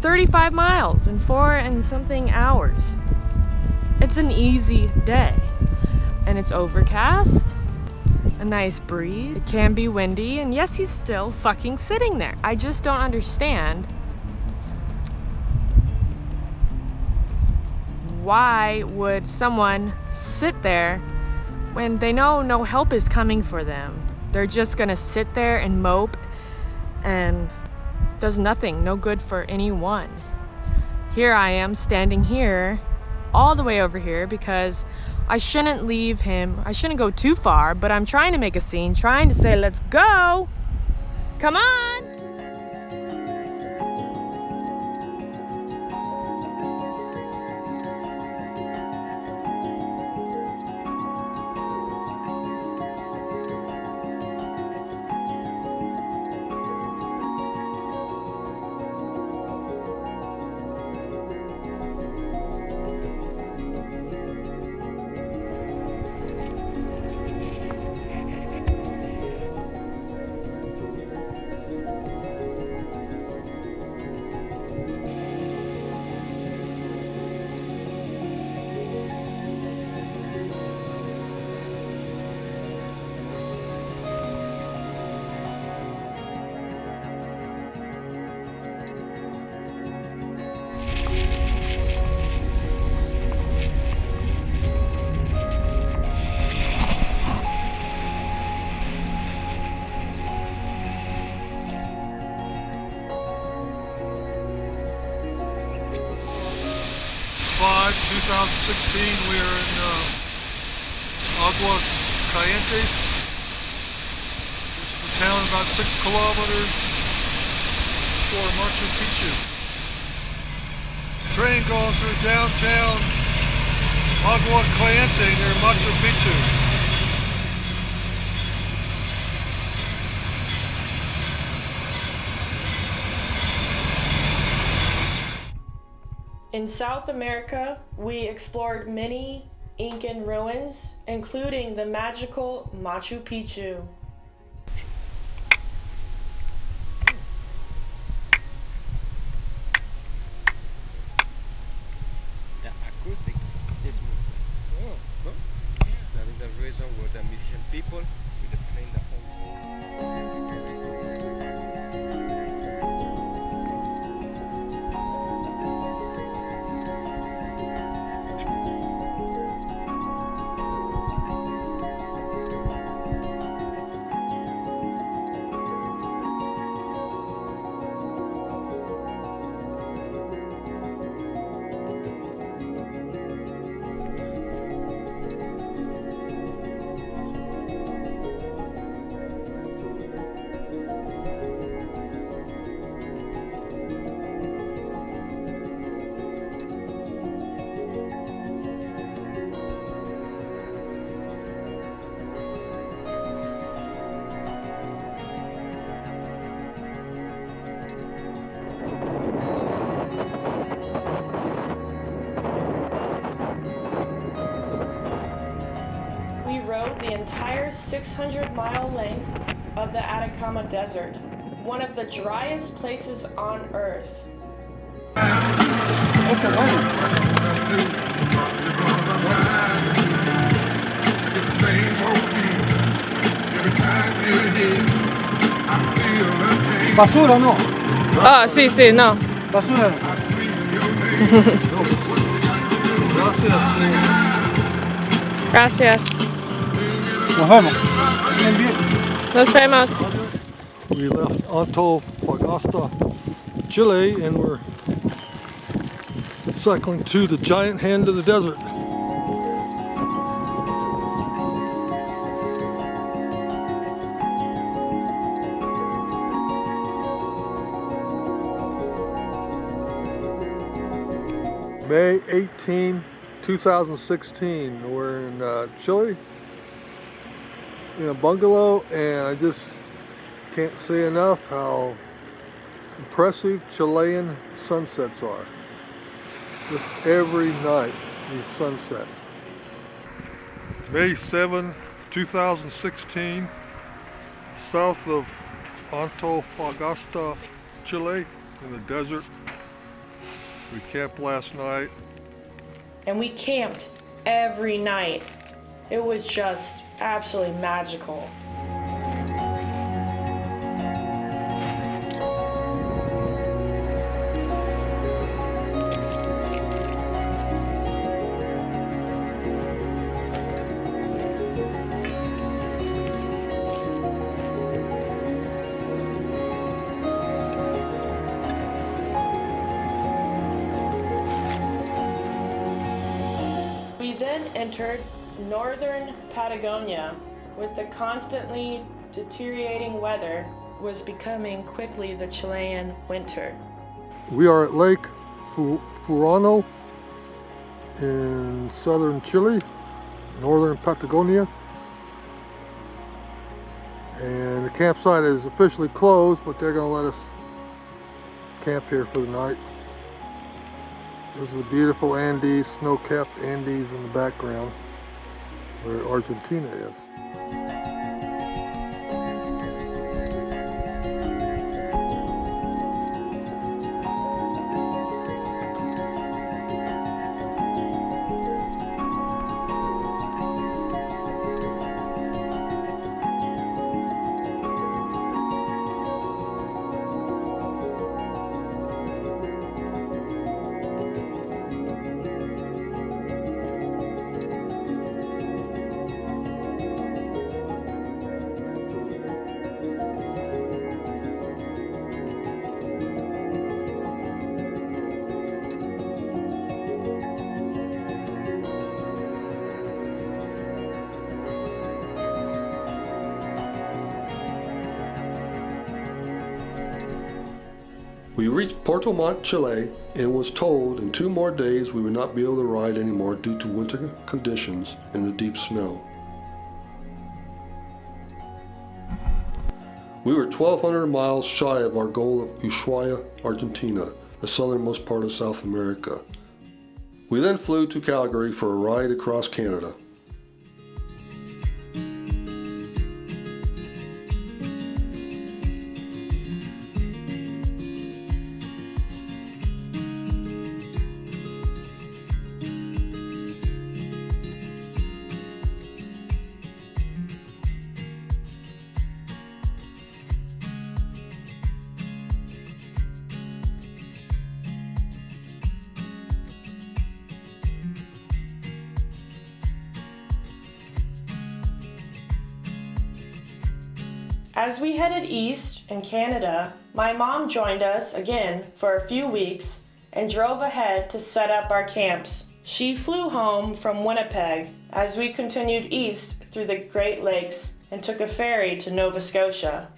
35 miles in 4 and something hours. It's an easy day, and it's overcast, a nice breeze, it can be windy, and yes, he's still fucking sitting there. I just don't understand why would someone sit there when they know no help is coming for them. They're just gonna sit there and mope and does nothing, no good for anyone. Here I am standing here, all the way over here, because I shouldn't leave him. I shouldn't go too far, but I'm trying to make a scene, trying to say, let's go. Come on. July 2016. We are in Agua Calientes. This is a town about 6 kilometers for Machu Picchu. Train going through downtown Agua Caliente near Machu Picchu. In South America, we explored many Incan ruins, including the magical Machu Picchu. The acoustic is moving. Oh, no? That is the reason where the musician people with the playing the whole. We rode the entire 600-mile length of the Atacama Desert, one of the driest places on Earth. Basura no. Ah, sí, sí, no. Basura no. Gracias. Nos vemos. Nos vemos. We left Antofagasta, Chile, and we're cycling to the giant hand of the desert. May 18, 2016. We're in Chile in a bungalow, and I just can't say enough how impressive Chilean sunsets are. Just every night, these sunsets. May 7, 2016, south of Antofagasta, Chile, in the desert. We camped last night. And we camped every night. It was just absolutely magical. We then entered northern Patagonia, with the constantly deteriorating weather was becoming quickly the Chilean winter. We are at Lake Furano in southern Chile, northern Patagonia. And the campsite is officially closed, but they're going to let us camp here for the night. This is the beautiful Andes, snow-capped Andes in the background, where Argentina is. We reached Puerto Montt, Chile, and was told in 2 more days we would not be able to ride anymore due to winter conditions in the deep snow. We were 1,200 miles shy of our goal of Ushuaia, Argentina, the southernmost part of South America. We then flew to Calgary for a ride across Canada. As we headed east in Canada, my mom joined us again for a few weeks and drove ahead to set up our camps. She flew home from Winnipeg as we continued east through the Great Lakes and took a ferry to Nova Scotia.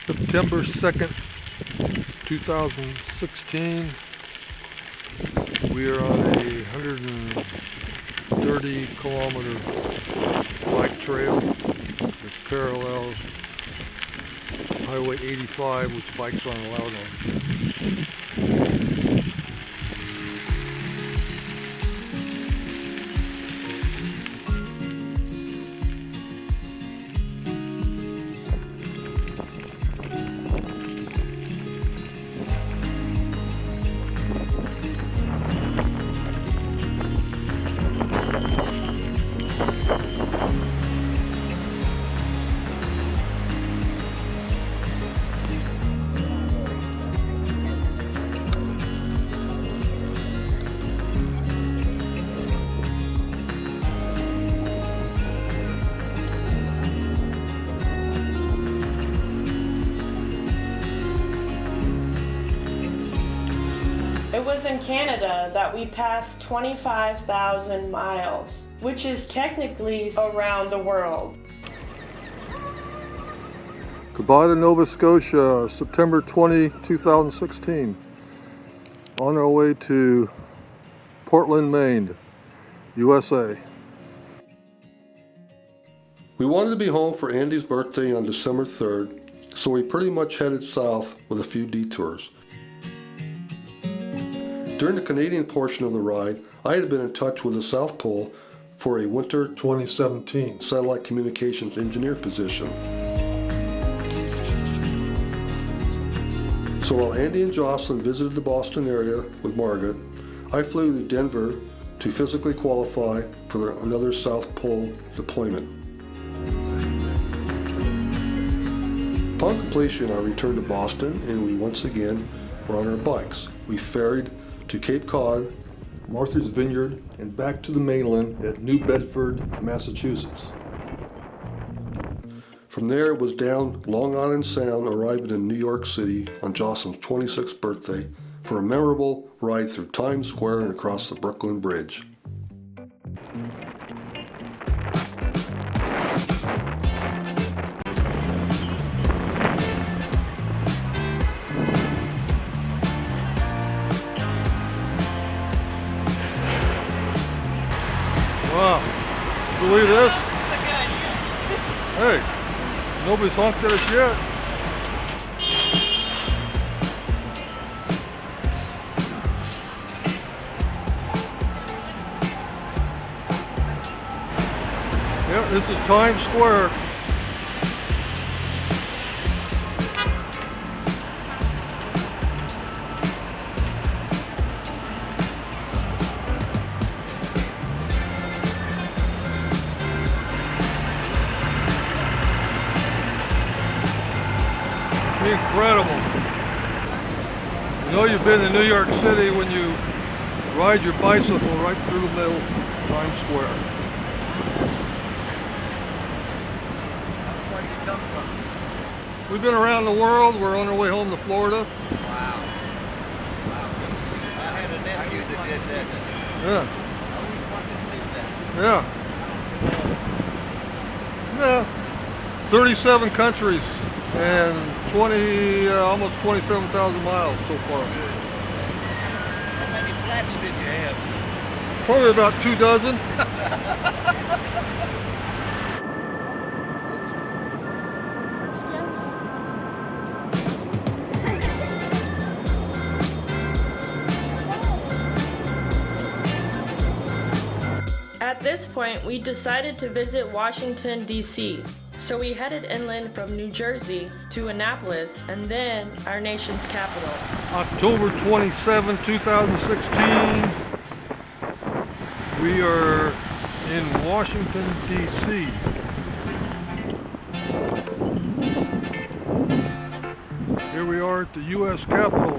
September 2nd, 2016. We are on a 130 kilometer bike trail that parallels Highway 85, which bikes aren't allowed on. It was in Canada that we passed 25,000 miles, which is technically around the world. Goodbye to Nova Scotia, September 20, 2016. On our way to Portland, Maine, USA. We wanted to be home for Andy's birthday on December 3rd, so we pretty much headed south with a few detours. During the Canadian portion of the ride, I had been in touch with the South Pole for a winter 2017 satellite communications engineer position. So while Andy and Jocelyn visited the Boston area with Margaret, I flew to Denver to physically qualify for another South Pole deployment. Upon completion, I returned to Boston and we once again were on our bikes. We ferried to Cape Cod, Martha's Vineyard, and back to the mainland at New Bedford, Massachusetts. From there it was down Long Island Sound, arriving in New York City on Jocelyn's 26th birthday for a memorable ride through Times Square and across the Brooklyn Bridge. Wow, believe this? Hey, nobody's honked at us yet. Yeah, this is Times Square. incredible. You know you've been in New York City when you ride your bicycle right through the middle of Times Square. Where did you come from? We've been around the world. We're on our way home to Florida. Wow. I had a nephew that did that. Yeah. I always wanted to do that. Yeah. 37 countries and 20, almost 27,000 miles so far. How many flats did you have? Probably about 2 dozen. At this point, we decided to visit Washington, D.C. So we headed inland from New Jersey to Annapolis and then our nation's capital. October 27, 2016. We are in Washington, D.C. Here we are at the U.S. Capitol.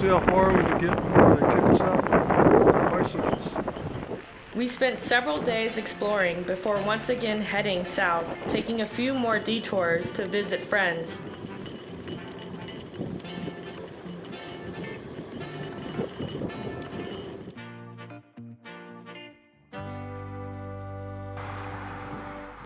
See how far we can get before they kick us out on bicycles. We spent several days exploring before once again heading south, taking a few more detours to visit friends.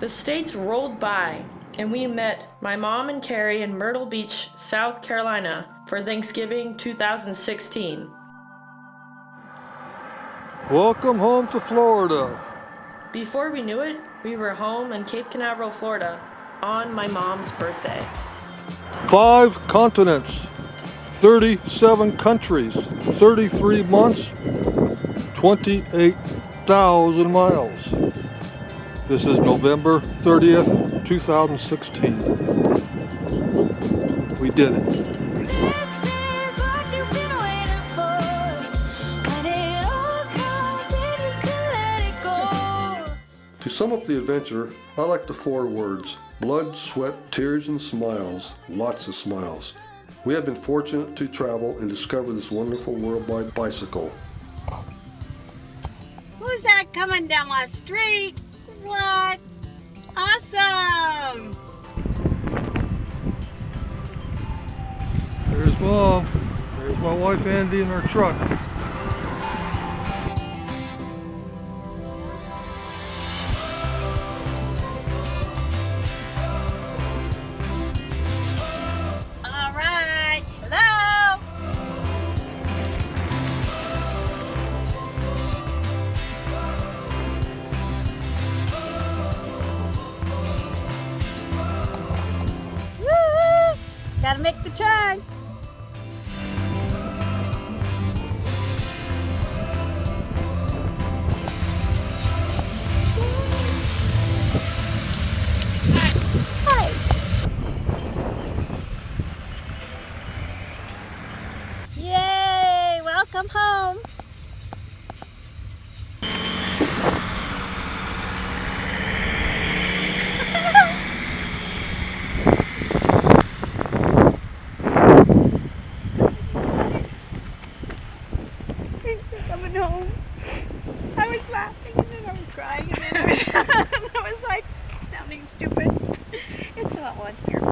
The states rolled by, and we met my mom and Carrie in Myrtle Beach, South Carolina for Thanksgiving 2016. Welcome home to Florida. Before we knew it, we were home in Cape Canaveral, Florida, on my mom's birthday. 5 continents, 37 countries, 33 months, 28,000 miles. This is November 30th, 2016. We did it. This is what you've been waiting for. When it all comes and you can let it go. To sum up the adventure, I like the 4 words: blood, sweat, tears, and smiles. Lots of smiles. We have been fortunate to travel and discover this wonderful world by bicycle. Who's that coming down my street? What? Awesome! There's Mom. There's my wife Andy in her truck. All right. Hello? Woo! Gotta make the turn. Hi. Yay! Welcome home. Coming home. I was laughing and then I was crying and then I was like sounding stupid. It's a hot one here.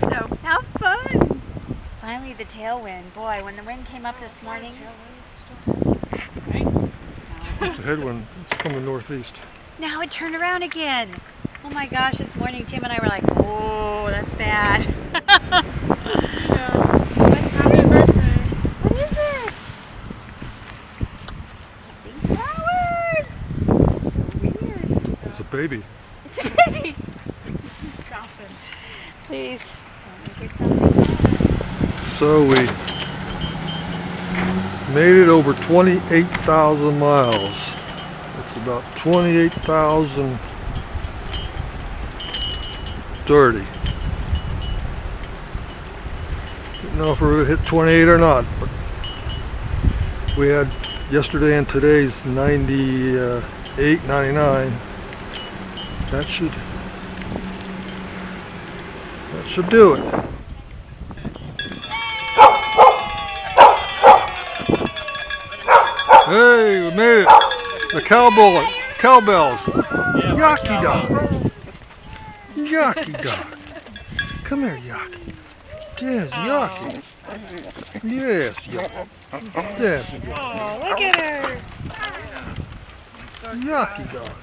So have fun. Finally the tailwind. Boy, when the wind came up this morning. It's a headwind. It's coming northeast. Now it turned around again. Oh my gosh, this morning Tim and I were like, oh, that's bad. Happy birthday. What is it? Something flowers. So weird. It's a baby. It's a baby. Drop it. Please, don't make it something else. So we made it over 28,000 miles. It's about 28,030. Didn't know if we were going to hit 28 or not, but we had yesterday and today's 98, 99. That should do it. Hey, we made it. The cowbells. Yaki dog. Yaki dog. Come here, Yaki. Yes, Yaki. Yes, Yaki. Yes, Yaki. Oh, look at her. Yaki dog.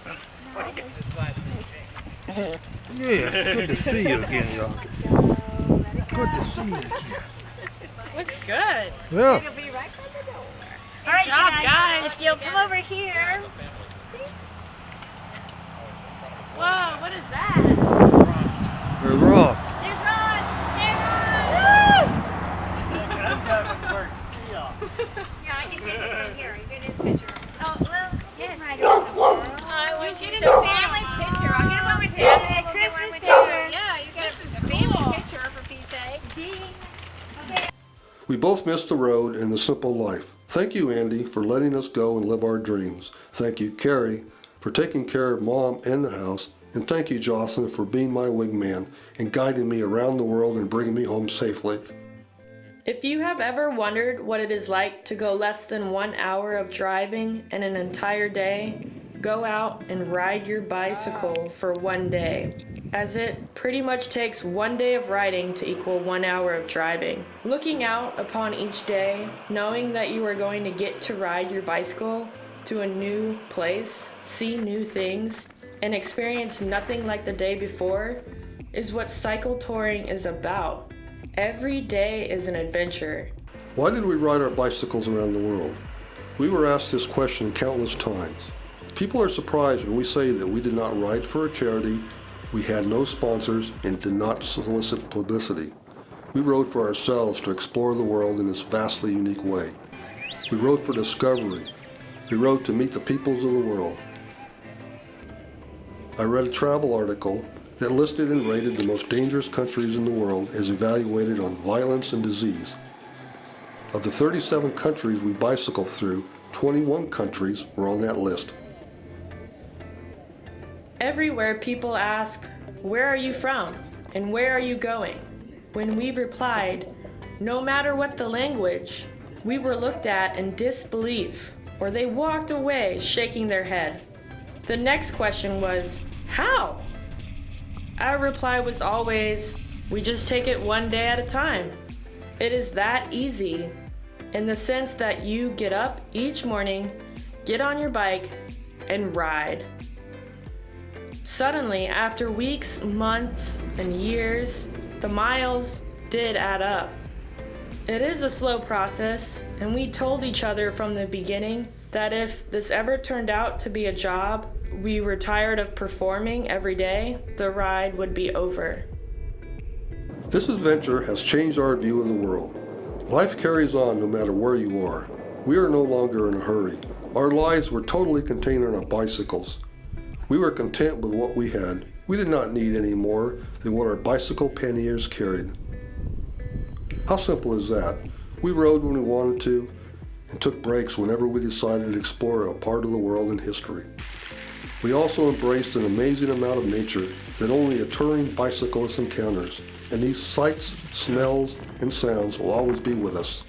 Yes, good to see you again, Yaki. Good to see you again. Looks good. Yeah. All right, job, guys. If you'll come over here. Whoa, what is that? There's Ron. There's Ron. Hey, Ron. Yeah, I can take it from here. You get his picture. Oh, well, yes. I want you to It's a family picture. I'll get one with you. Yeah, Christmas with picture. you. Yeah, you get a family picture for Pete's sake. Okay. We both missed the road and the simple life. Thank you, Andy, for letting us go and live our dreams. Thank you, Carrie, for taking care of Mom and the house. And thank you, Jocelyn, for being my wingman and guiding me around the world and bringing me home safely. If you have ever wondered what it is like to go less than 1 hour of driving and an entire day, go out and ride your bicycle for 1 day, as it pretty much takes 1 day of riding to equal 1 hour of driving. Looking out upon each day, knowing that you are going to get to ride your bicycle to a new place, see new things, and experience nothing like the day before, is what cycle touring is about. Every day is an adventure. Why did we ride our bicycles around the world? We were asked this question countless times. People are surprised when we say that we did not ride for a charity, we had no sponsors, and did not solicit publicity. We rode for ourselves to explore the world in this vastly unique way. We rode for discovery. We rode to meet the peoples of the world. I read a travel article that listed and rated the most dangerous countries in the world as evaluated on violence and disease. Of the 37 countries we bicycled through, 21 countries were on that list. Everywhere people ask, "Where are you from?" and "Where are you going?" When we replied, no matter what the language, we were looked at in disbelief, or they walked away shaking their head. The next question was, "How?" Our reply was always, "We just take it 1 day at a time." It is that easy, in the sense that you get up each morning, get on your bike, and ride. Suddenly, after weeks, months, and years, the miles did add up. It is a slow process, and we told each other from the beginning that if this ever turned out to be a job, we were tired of performing every day, the ride would be over. This adventure has changed our view of the world. Life carries on no matter where you are. We are no longer in a hurry. Our lives were totally contained on our bicycles. We were content with what we had. We did not need any more than what our bicycle panniers carried. How simple is that? We rode when we wanted to and took breaks whenever we decided to explore a part of the world in history. We also embraced an amazing amount of nature that only a touring bicyclist encounters, and these sights, smells, and sounds will always be with us.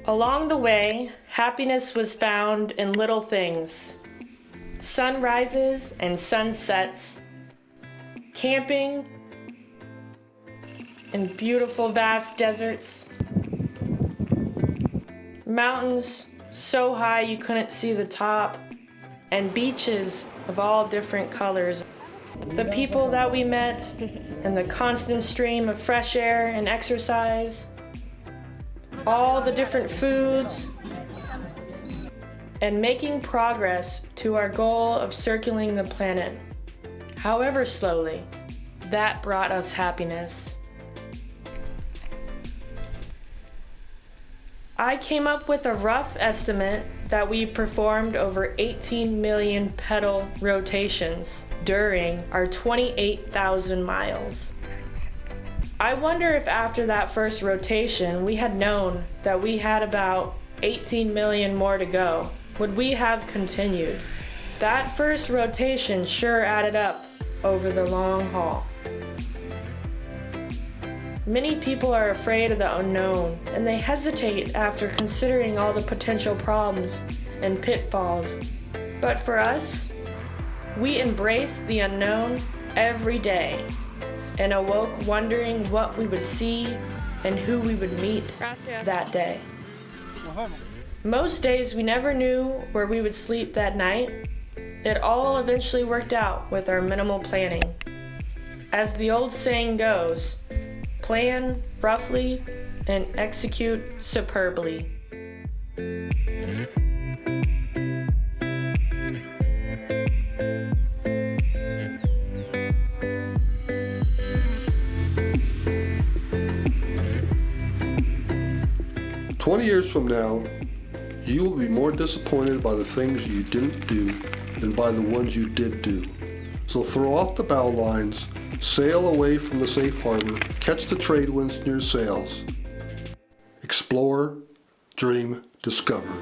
Along the way, happiness was found in little things. Sunrises and sunsets, camping in beautiful vast deserts, mountains so high you couldn't see the top, and beaches of all different colors. The people that we met, and the constant stream of fresh air and exercise, all the different foods, and making progress to our goal of circling the planet. However slowly, that brought us happiness. I came up with a rough estimate that we performed over 18 million pedal rotations during our 28,000 miles. I wonder if after that first rotation we had known that we had about 18 million more to go, would we have continued? That first rotation sure added up over the long haul. Many people are afraid of the unknown, and they hesitate after considering all the potential problems and pitfalls. But for us, we embraced the unknown every day and awoke wondering what we would see and who we would meet that day. Most days we never knew where we would sleep that night. It all eventually worked out with our minimal planning. As the old saying goes, plan roughly and execute superbly. 20 years from now, you will be more disappointed by the things you didn't do than by the ones you did do. So throw off the bow lines, sail away from the safe harbor, catch the trade winds in your sails. Explore, dream, discover.